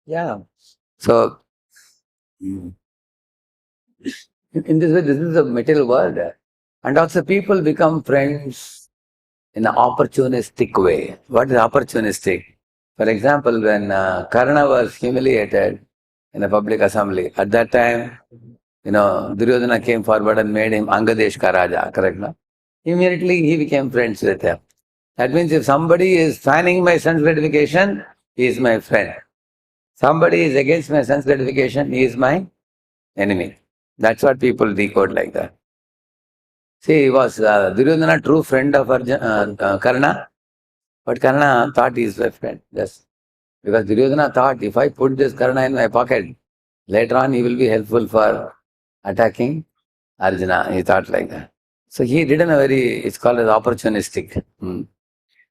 Speaker 1: Yeah. So in this way, this is the material world. And also people become friends in an opportunistic way. What is opportunistic? For example, when Karna was humiliated in a public assembly, at that time, Duryodhana came forward and made him Angadeshka Raja, correct? No? Immediately he became friends with him. That means if somebody is fanning my sense gratification, he is my friend. Somebody is against my sense gratification, he is my enemy. That's what people decode like that. See, was Duryodhana true friend of Karna? But Karna thought he is my friend. Yes. Because Duryodhana thought, if I put this Karna in my pocket, later on he will be helpful for attacking Arjuna. He thought like that. So he did in a very, it's called as opportunistic.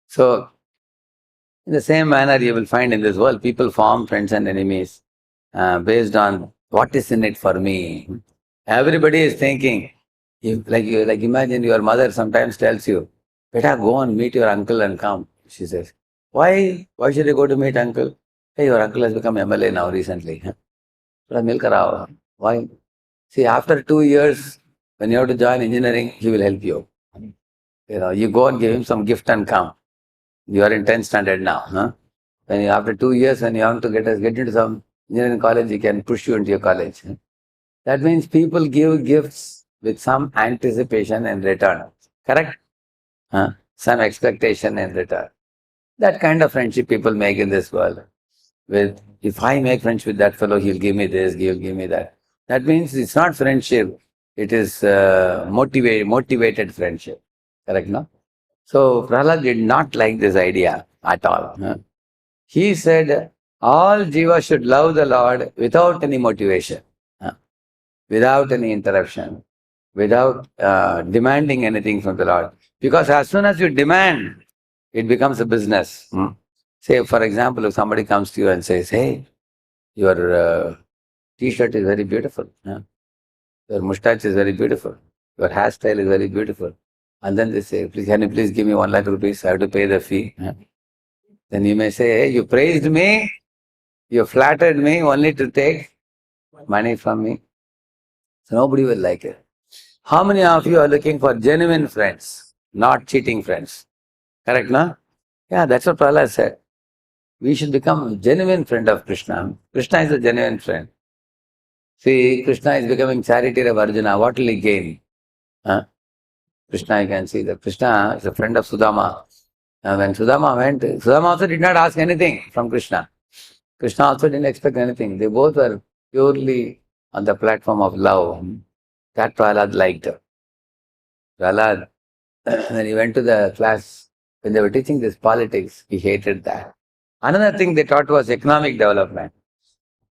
Speaker 1: So, in the same manner, you will find in this world, people form friends and enemies based on what is in it for me. Everybody is thinking, like imagine your mother sometimes tells you, Beta, go and meet your uncle and come. She says, why? Why should you go to meet uncle? Hey, your uncle has become MLA now recently. Why? See, after 2 years, when you have to join engineering, he will help you. You go and give him some gift and come. You are in 10th standard now. When after 2 years, when you have to get into some engineering college, he can push you into your college. That means people give gifts with some anticipation in return. Correct? Some expectation in return. That kind of friendship people make in this world. If I make friends with that fellow, he'll give me this, he'll give me that. That means it's not friendship. It is motivated friendship. Correct, no? So Prahlad did not like this idea at all. He said, all jiva should love the Lord without any motivation, without any interruption, without demanding anything from the Lord. Because as soon as you demand, it becomes a business. Say, for example, if somebody comes to you and says, hey, your t-shirt is very beautiful. Your mustache is very beautiful. Your hairstyle is very beautiful. And then they say, please, can you please give me 1 lakh rupees? I have to pay the fee. Then you may say, hey, you praised me, you flattered me only to take money from me. So nobody will like it. How many of you are looking for genuine friends, not cheating friends? Correct, no? Yeah, that's what Prahlad said. We should become a genuine friend of Krishna. Krishna is a genuine friend. See, Krishna is becoming charioteer of Arjuna. What will he gain? Krishna, you can see that Krishna is a friend of Sudama. When Sudama went, Sudama also did not ask anything from Krishna. Krishna also didn't expect anything. They both were purely on the platform of love. That Prahlad liked. Prahlad, when he went to the class, when they were teaching this politics, he hated that. Another thing they taught was economic development,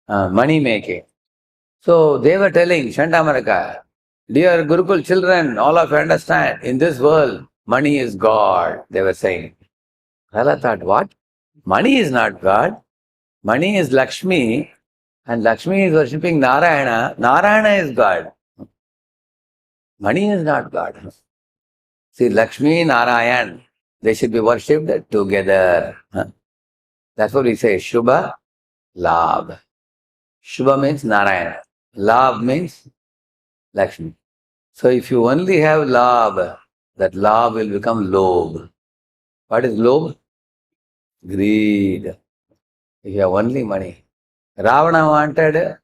Speaker 1: money making. So they were telling Shantamaraka, dear Gurukul children, all of you understand, in this world, money is God, they were saying. Prahlad thought, what? Money is not God. Money is Lakshmi, and Lakshmi is worshipping Narayana. Narayana is God. Money is not God. See, Lakshmi, Narayan, they should be worshipped together. That's what we say, Shubha, Labh. Shubha means Narayana. Labh means Lakshmi. So if you only have Labh, that Labh will become Lobh. What is Lobh? Greed. If you have only money. Ravana wanted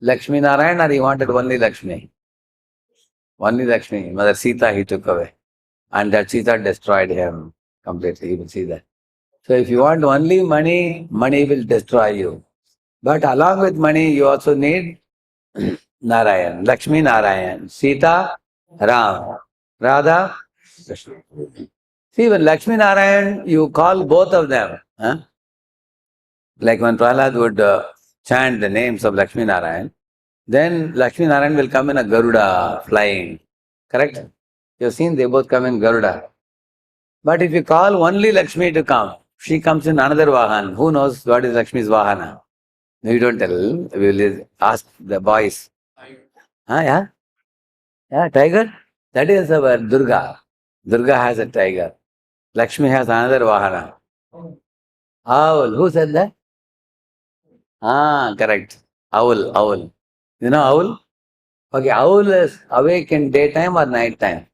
Speaker 1: Lakshmi Narayan, or he wanted only Lakshmi? Only Lakshmi. Mother Sita he took away. And that Sita destroyed him completely. You will see that. So if you want only money, money will destroy you. But along with money, you also need Narayan, Lakshmi Narayan, Sita, Ram, Radha, Krishna. See, when Lakshmi Narayan, you call both of them. Like when Prahlad would chant the names of Lakshmi Narayan, then Lakshmi Narayan will come in a Garuda flying. Correct? You've seen they both come in Garuda. But if you call only Lakshmi to come, she comes in another Vahan. Who knows what is Lakshmi's Vahana? No, you don't tell. We will ask the boys. Yeah? Yeah, tiger? That is our Durga. Durga has a tiger. Lakshmi has another Vahana. Owl. Who said that? Correct. Owl. You know owl? Okay, owl is awake in daytime or night time?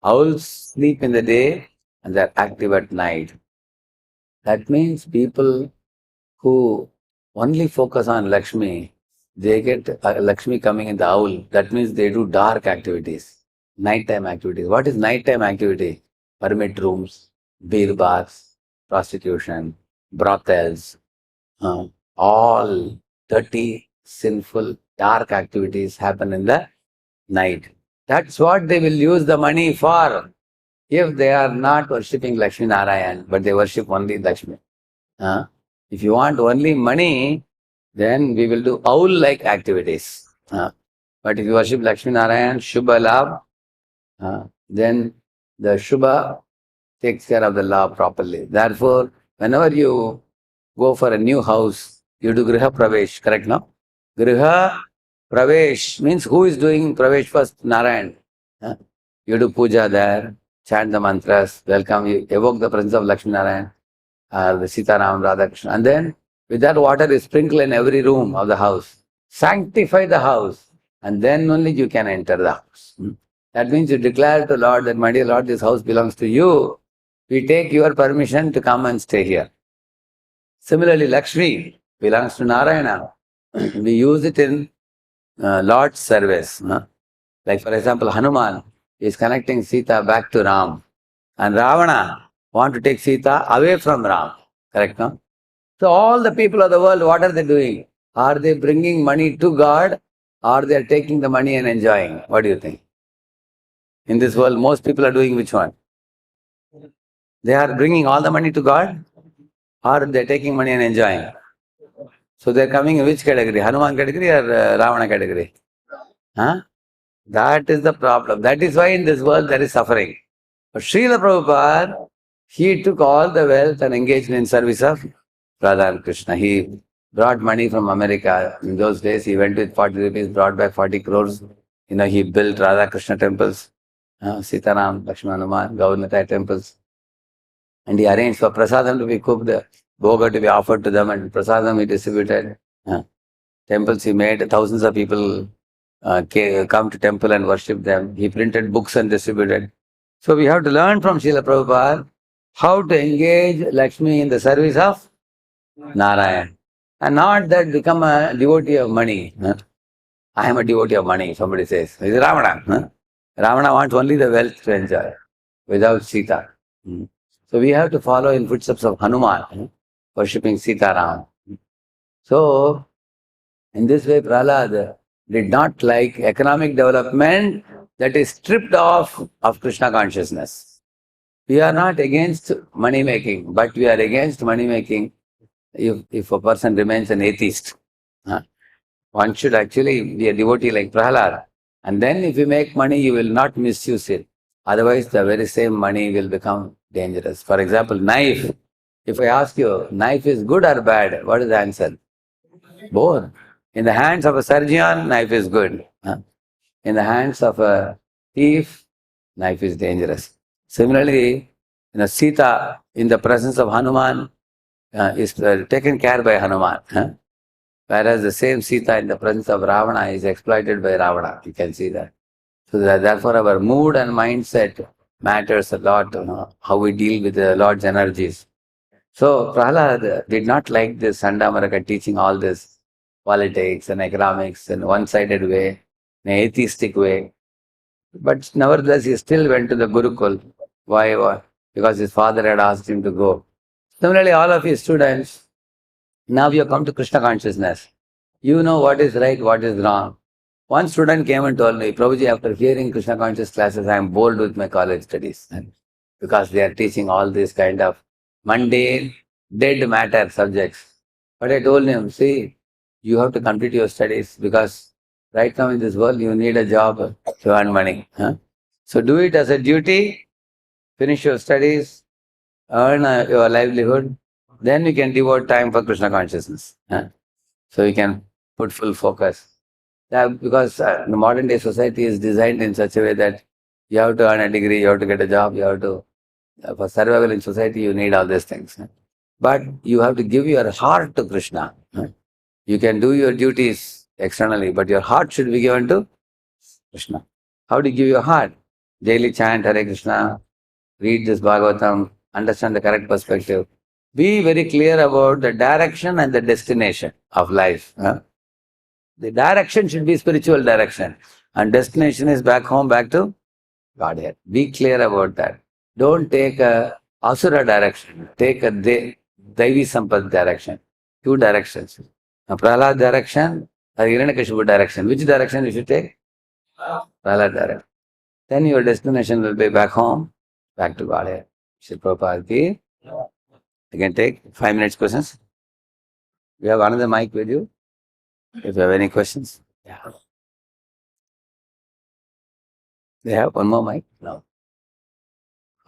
Speaker 1: Owls sleep in the day and they're active at night. That means people who only focus on Lakshmi, they get Lakshmi coming in the owl. That means they do dark activities, nighttime activities. What is nighttime activity? Permit rooms, beer bars, prostitution, brothels, all dirty, sinful, dark activities happen in the night. That's what they will use the money for. If they are not worshipping Lakshmi Narayan, but they worship only Lakshmi. If you want only money, then we will do owl-like activities. But if you worship Lakshmi Narayan, Shubha Labh, then the Shubha takes care of the law properly. Therefore, whenever you go for a new house, you do Griha Pravesh, correct now? Griha Pravesh means who is doing Pravesh first? Narayan. You do puja there, chant the mantras, welcome, you evoke the presence of Lakshmi Narayan, the Sita Ram, Radha Krishna. And then with that water is sprinkled in every room of the house. Sanctify the house. And then only you can enter the house. That means you declare to Lord that, my dear Lord, this house belongs to you. We take your permission to come and stay here. Similarly, Lakshmi belongs to Narayana. We use it in Lord's service. Like for example, Hanuman is connecting Sita back to Ram. And Ravana want to take Sita away from Ram. Correct, no? So all the people of the world, what are they doing? Are they bringing money to God or they are taking the money and enjoying? What do you think? In this world, most people are doing which one? They are bringing all the money to God or they are taking money and enjoying? So they are coming in which category? Hanuman category or Ravana category? That is the problem. That is why in this world there is suffering. But Srila Prabhupada, he took all the wealth and engaged in service of Radha and Krishna. He brought money from America. In those days, he went with 40 rupees, brought back 40 crores. He built Radha Krishna temples, Sitaram, Lakshmana Hanuman, Gaurnatai temples. And he arranged for prasadam to be cooked, bhoga to be offered to them, and prasadam he distributed. Temples he made, thousands of people come to temple and worship them. He printed books and distributed. So we have to learn from Srila Prabhupada how to engage Lakshmi in the service of Narayan. And not that become a devotee of money. I am a devotee of money, somebody says. It's Ravana. Ravana wants only the wealth to enjoy without Sita. So we have to follow in footsteps of Hanuman. worshipping Sitaram. So, in this way, Prahlad did not like economic development that is stripped off of Krishna consciousness. We are not against money making, but we are against money making if a person remains an atheist. Huh? One should actually be a devotee like Prahlad. And then if you make money, you will not misuse it. Otherwise, the very same money will become dangerous. For example, knife. If I ask you, knife is good or bad, what is the answer? Both. In the hands of a surgeon, knife is good. Huh? In the hands of a thief, knife is dangerous. Similarly, Sita, in the presence of Hanuman, is taken care by Hanuman. Huh? Whereas the same Sita in the presence of Ravana is exploited by Ravana. You can see that. So therefore our mood and mindset matters a lot, how we deal with the Lord's energies. So Prahlad did not like this Sandamaraka teaching all this politics and economics in one-sided way, in an atheistic way. But nevertheless, he still went to the Gurukul. Why? Why? Because his father had asked him to go. Similarly, all of his students, now you have come to Krishna consciousness. You know what is right, what is wrong. One student came and told me, Prabhuji, after hearing Krishna conscious classes, I am bored with my college studies because they are teaching all these kind of mundane, dead matter subjects. But I told him, see, you have to complete your studies because right now in this world you need a job to earn money. Huh? So do it as a duty, finish your studies, earn your livelihood, then you can devote time for Krishna consciousness. Huh? So you can put full focus. Because the modern day society is designed in such a way that you have to earn a degree, you have to get a job, you have to, for survival in society, you need all these things. But you have to give your heart to Krishna. You can do your duties externally, but your heart should be given to Krishna. How do you give your heart? Daily chant Hare Krishna, read this Bhagavatam, understand the correct perspective. Be very clear about the direction and the destination of life. The direction should be spiritual direction. And destination is back home, back to Godhead. Be clear about that. Don't take a Asura direction. Take a Devi Sampad direction. Two directions. A Prahlad direction or Hiranyakashipu direction. Which direction you should take? Prahlad direction. Then your destination will be back home, back to Godhead. Shri Prabhupada ki. You can take 5 minutes questions. We have another mic with you. If you have any questions. Yeah. They have one more mic? No.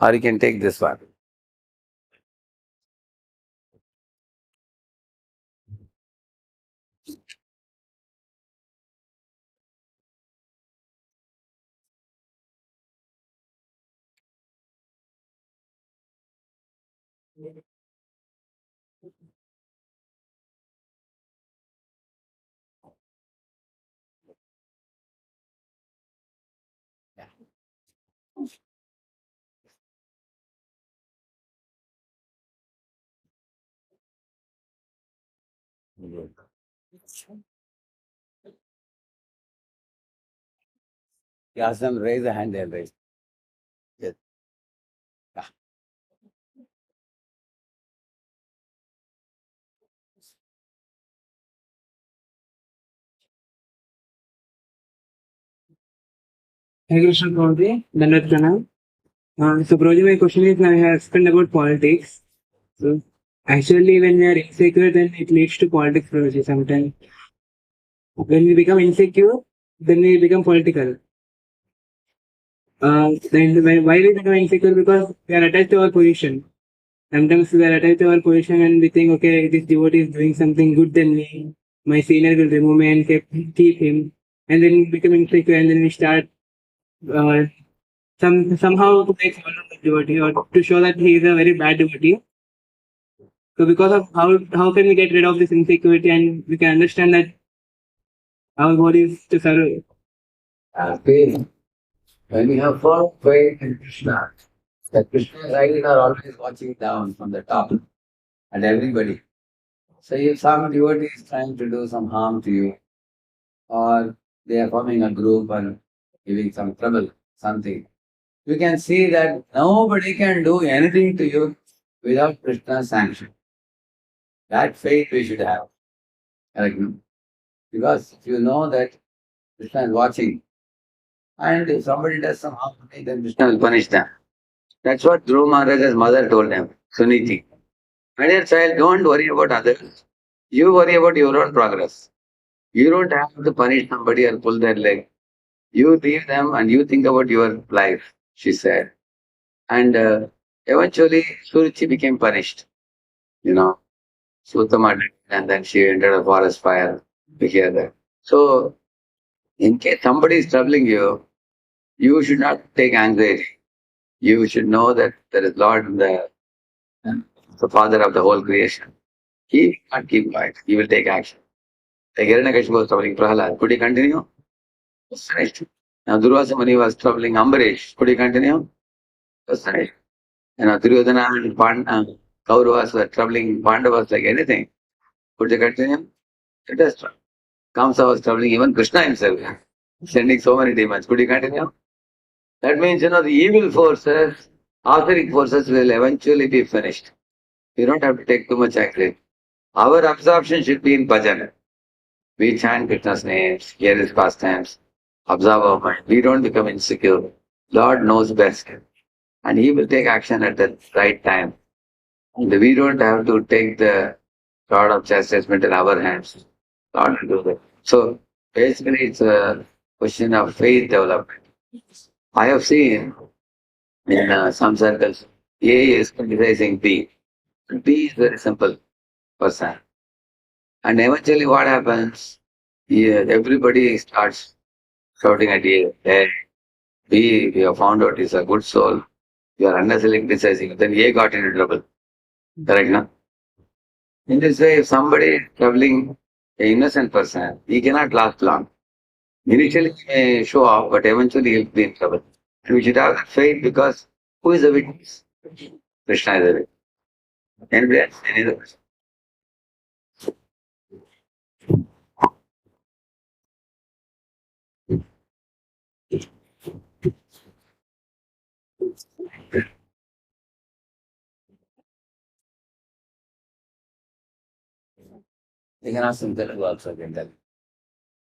Speaker 1: Or you can take this one. You ask them, raise the hand, they'll raise. Yes. Yeah.
Speaker 2: Hare Krishna Prabhuji, Dandavat Pranam. So Prabhuji, my question is, now I have explained about politics. So actually, when we are insecure, then it leads to politics, Prabhuji, sometimes. When we become insecure, then we become political. Then why we become insecure? Because we are attached to our position. Sometimes we are attached to our position and we think, okay, this devotee is doing something good than me. My senior will remove me and keep him. And then we become insecure and then we start uh, somehow to make fun of the devotee or to show that he is a very bad devotee. So because of how can we get rid of this insecurity and we can understand that our body is to serve.
Speaker 1: Pain. When we have firm faith in Krishna, that Krishna's eyes are always watching down from the top at everybody. So if some devotee is trying to do some harm to you, or they are forming a group and giving some trouble, something, you can see that nobody can do anything to you without Krishna's sanction. That faith we should have. Correct? Because if you know that Krishna is watching, and if somebody does some harm to me, then Krishna will punish them. That's what Dhruva Maharaj's mother told him, Suniti. My dear child, don't worry about others. You worry about your own progress. You don't have to punish somebody or pull their leg. You leave them and you think about your life, she said. And eventually, Suruchi became punished. You know, Sutama did, and then she entered a forest fire. We hear that. So, in case somebody is troubling you, you should not take anxiety. You should know that there is Lord, the Father of the whole creation. He will not keep quiet. He will take action. Like Hiranyakashipu was troubling Prahalad. Could he continue? Was finished. Now Durvasa Muni was troubling Ambarish. Could he continue? Was finished. You know, Duryodhana and Kauravas were troubling Pandavas like anything. Could they continue? It is true. Kamsa was troubling even Krishna himself, sending so many demons. Could he continue? That means, the evil forces, authentic forces will eventually be finished. You don't have to take too much anxiety. Our absorption should be in bhajan. We chant Krishna's names, hear his pastimes, observe our mind. We don't become insecure. Lord knows best. And he will take action at the right time. And we don't have to take the rod of chastisement in our hands. Lord will do that. So basically it's a question of faith development. I have seen in some circles, A is criticizing B. B is very simple person. And eventually what happens? Yeah, everybody starts shouting at A. Hey, B, we have found out he's a good soul. You are unnecessarily criticizing. Then A got into trouble. Correct, no? In this way, if somebody is troubling an innocent person, he cannot last long. Initially, he may show off, but eventually he'll be in trouble. And we should have that faith because who is the witness? Krishna is the witness. Anybody else? Any other person? You can ask him Telugu also, I can tell.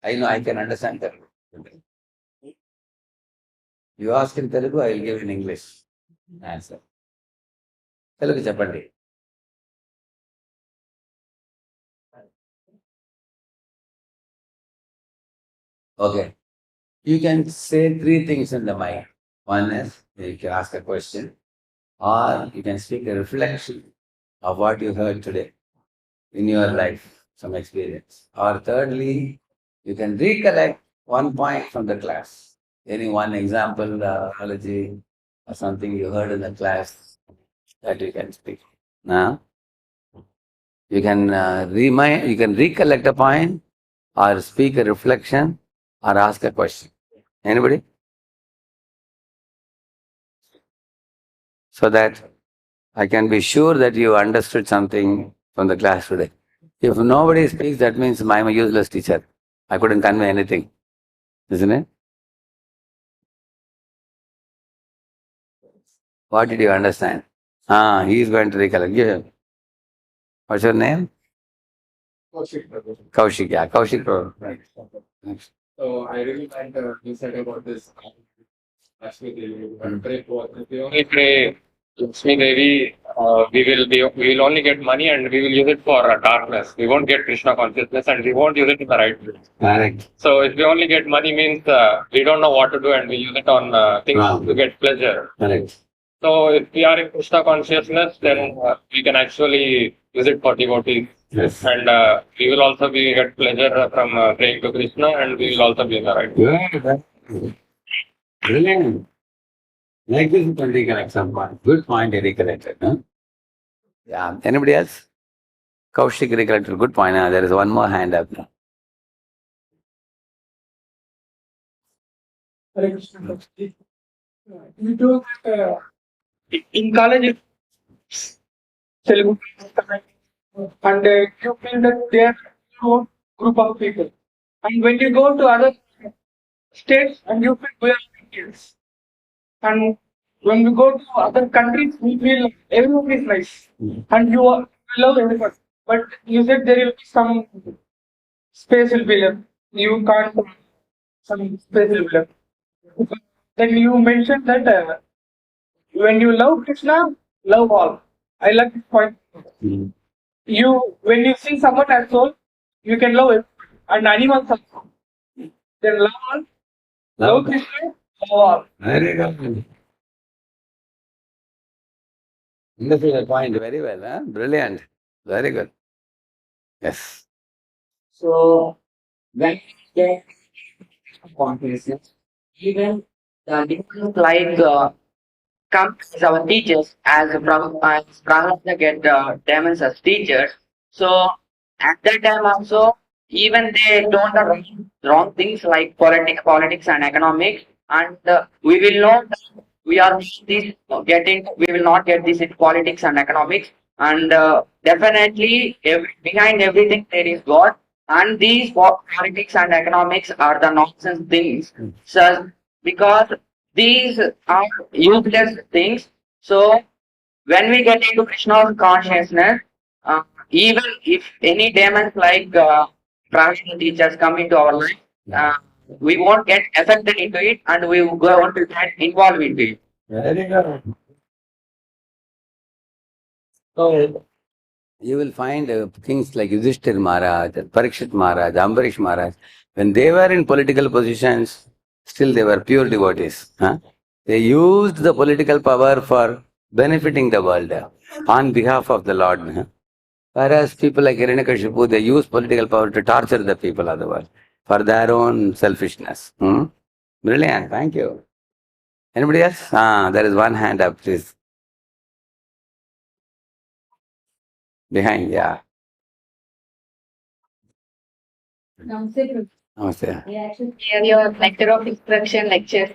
Speaker 1: I know I can understand Telugu. You ask in Telugu, I will give in English answer. Telugu చెప్పండి. Okay. You can say three things in the mind. One is you can ask a question, or you can speak a reflection of what you heard today in your life, some experience. Or thirdly, you can recollect one point from the class. Any one example, analogy, or something you heard in the class that you can speak. Now, you can you can recollect a point, or speak a reflection, or ask a question. Anybody? So that I can be sure that you understood something from the class today. If nobody speaks, that means I'm a useless teacher. I couldn't convey anything, isn't it? What did you understand? He is going to recollect. Give him. What's your name?
Speaker 3: Kaushik.
Speaker 1: Kaushik, yeah. Kaushik. Right. Next.
Speaker 3: So I really like you said about this Lakshmi Devi. Pray for if we only pray Lakshmi Devi, we will only get money and we will use it for darkness. We won't get Krishna consciousness and we won't use it in the right way.
Speaker 1: Correct.
Speaker 3: So if we only get money means we don't know what to do and we use it on things to get pleasure.
Speaker 1: Correct.
Speaker 3: So if we are in Krishna consciousness, then we can actually use it for devotees.
Speaker 1: Yes.
Speaker 3: And we will also get pleasure from praying to Krishna, and we will also be in the right.
Speaker 1: Good. Brilliant. Like this, you can recollect some point. Good point you recollected. Huh? Yeah. Anybody else? Kaushik recollected. Good point. There is one more hand up now.
Speaker 4: Hare Krishna. We do in college, Telugu, and you feel that they are a group of people. And when you go to other states, and you feel we are Indians. And when we go to other countries, we feel everyone is nice, and you love everyone. but you said there will be some space will be left. You can't some space will be left. Then you mentioned that when you love Krishna, love all. I like this point. You when you see someone as soul, you can love it, and animals also. Then love all, love Krishna, love all.
Speaker 1: Very good. Understood the point very well, huh? Brilliant. Very good. Yes.
Speaker 5: So when we get consciousness, even the different like come as our teachers as Prahlada get demons as teachers. So at that time also, even they don't the wrong things like politics and economics, and we will not we are this getting we will not get this in politics and economics, and definitely behind everything there is God, and these politics and economics are the nonsense things. So because these are useless things. So when we get into Krishna's consciousness, even if any demons like traditional teachers come into our life, we won't get affected into it, and we will go on to get involved into it.
Speaker 1: Very good. So you will find kings like Yudhishthir Maharaj, Parikshit Maharaj, Ambarish Maharaj, when they were in political positions, still they were pure devotees. Huh? They used the political power for benefiting the world on behalf of the Lord. Huh? Whereas people like Hiranyakashipu, they use political power to torture the people of the world for their own selfishness. Brilliant, thank you. Anybody else? There is one hand up, please. Behind, yeah.
Speaker 6: Namaste.
Speaker 1: Namaste.
Speaker 6: I actually hear your lecture of instruction lectures.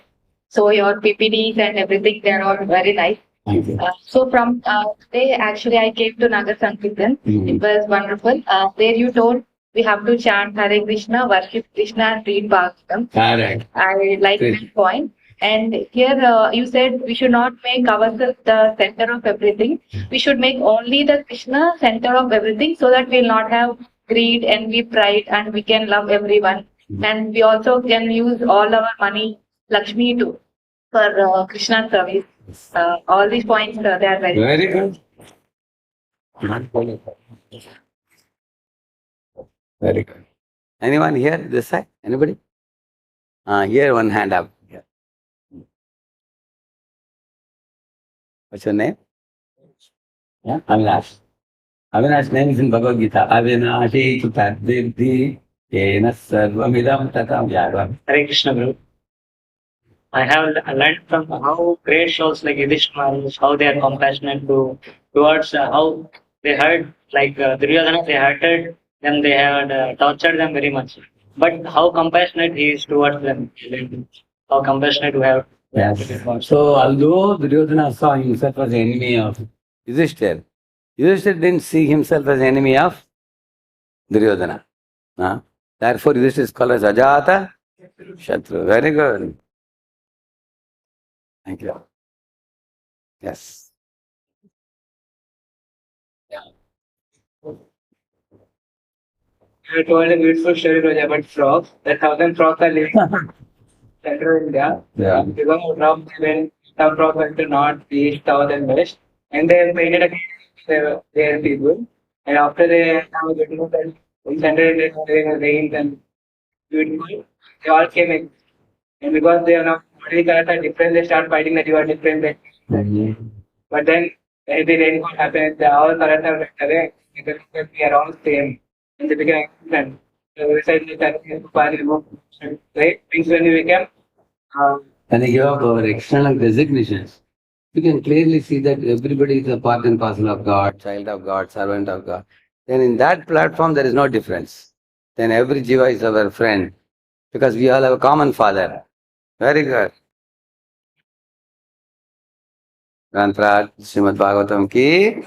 Speaker 6: So your PPTs and everything, they're all very nice.
Speaker 1: Thank you.
Speaker 6: So from today, actually, I came to Nagar Sankirtan. It was wonderful. There you told we have to chant Hare Krishna, worship Krishna, and read Bhagavatam.
Speaker 1: Correct.
Speaker 6: I like that point. And here you said we should not make ourselves the center of everything. We should make only the Krishna center of everything, so that we'll not have greed, envy, pride, and we can love everyone. And we also can use all our money, Lakshmi, to for Krishna service. All these points, they are very
Speaker 1: good. Very good. Anyone here, this side? Anybody? Here, one hand up. Here. What's your name? Yeah, Avinash. Avinash name is in Bhagavad Gita. Avinashi Tutaddhi Yena Sarvamidam Tatam Yadvam.
Speaker 2: Hare Krishna, Guru. I have learned from how great shows like Yudhishthira, how they are compassionate towards how they hurt, like Duryodhana, they hurted them, they had tortured them very much. But how compassionate he is towards them, how compassionate we have.
Speaker 1: Yes. So, although Duryodhana saw himself as the enemy of Yudhishthira, Yudhishthira didn't see himself as the enemy of Duryodhana. Therefore, Yudhishthira is called as Ajaata, shatru. Very good. Thank you. Yes.
Speaker 2: You told a beautiful story Roja, about frogs. The 1,000 frogs are living in Central India.
Speaker 1: Yeah.
Speaker 2: Because of frogs, when some frogs went to north, east, south, and west, and they painted against their people. And after they now get to know that in Central India, there are rains and beautiful, they all came in. And because they are now body colors are different, they start fighting that you are different. But then, when the rainfall happens, all colors are went away because we are all same. And they became accident. So we said that right? Means when we became
Speaker 1: When they give up our external designations, you can clearly see that everybody is a part and parcel of God, child of God, servant of God. Then in that platform, there is no difference. Then every jiva is our friend because we all have a common father. Very good. Granthraj, Srimad Bhagavatam ki,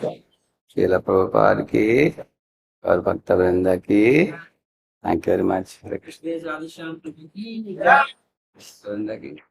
Speaker 1: Srila Prabhupada ki, और भक्त वृंद की. Thank you very much. Hare Krishna.
Speaker 2: Radheshyam.
Speaker 1: वृंद की.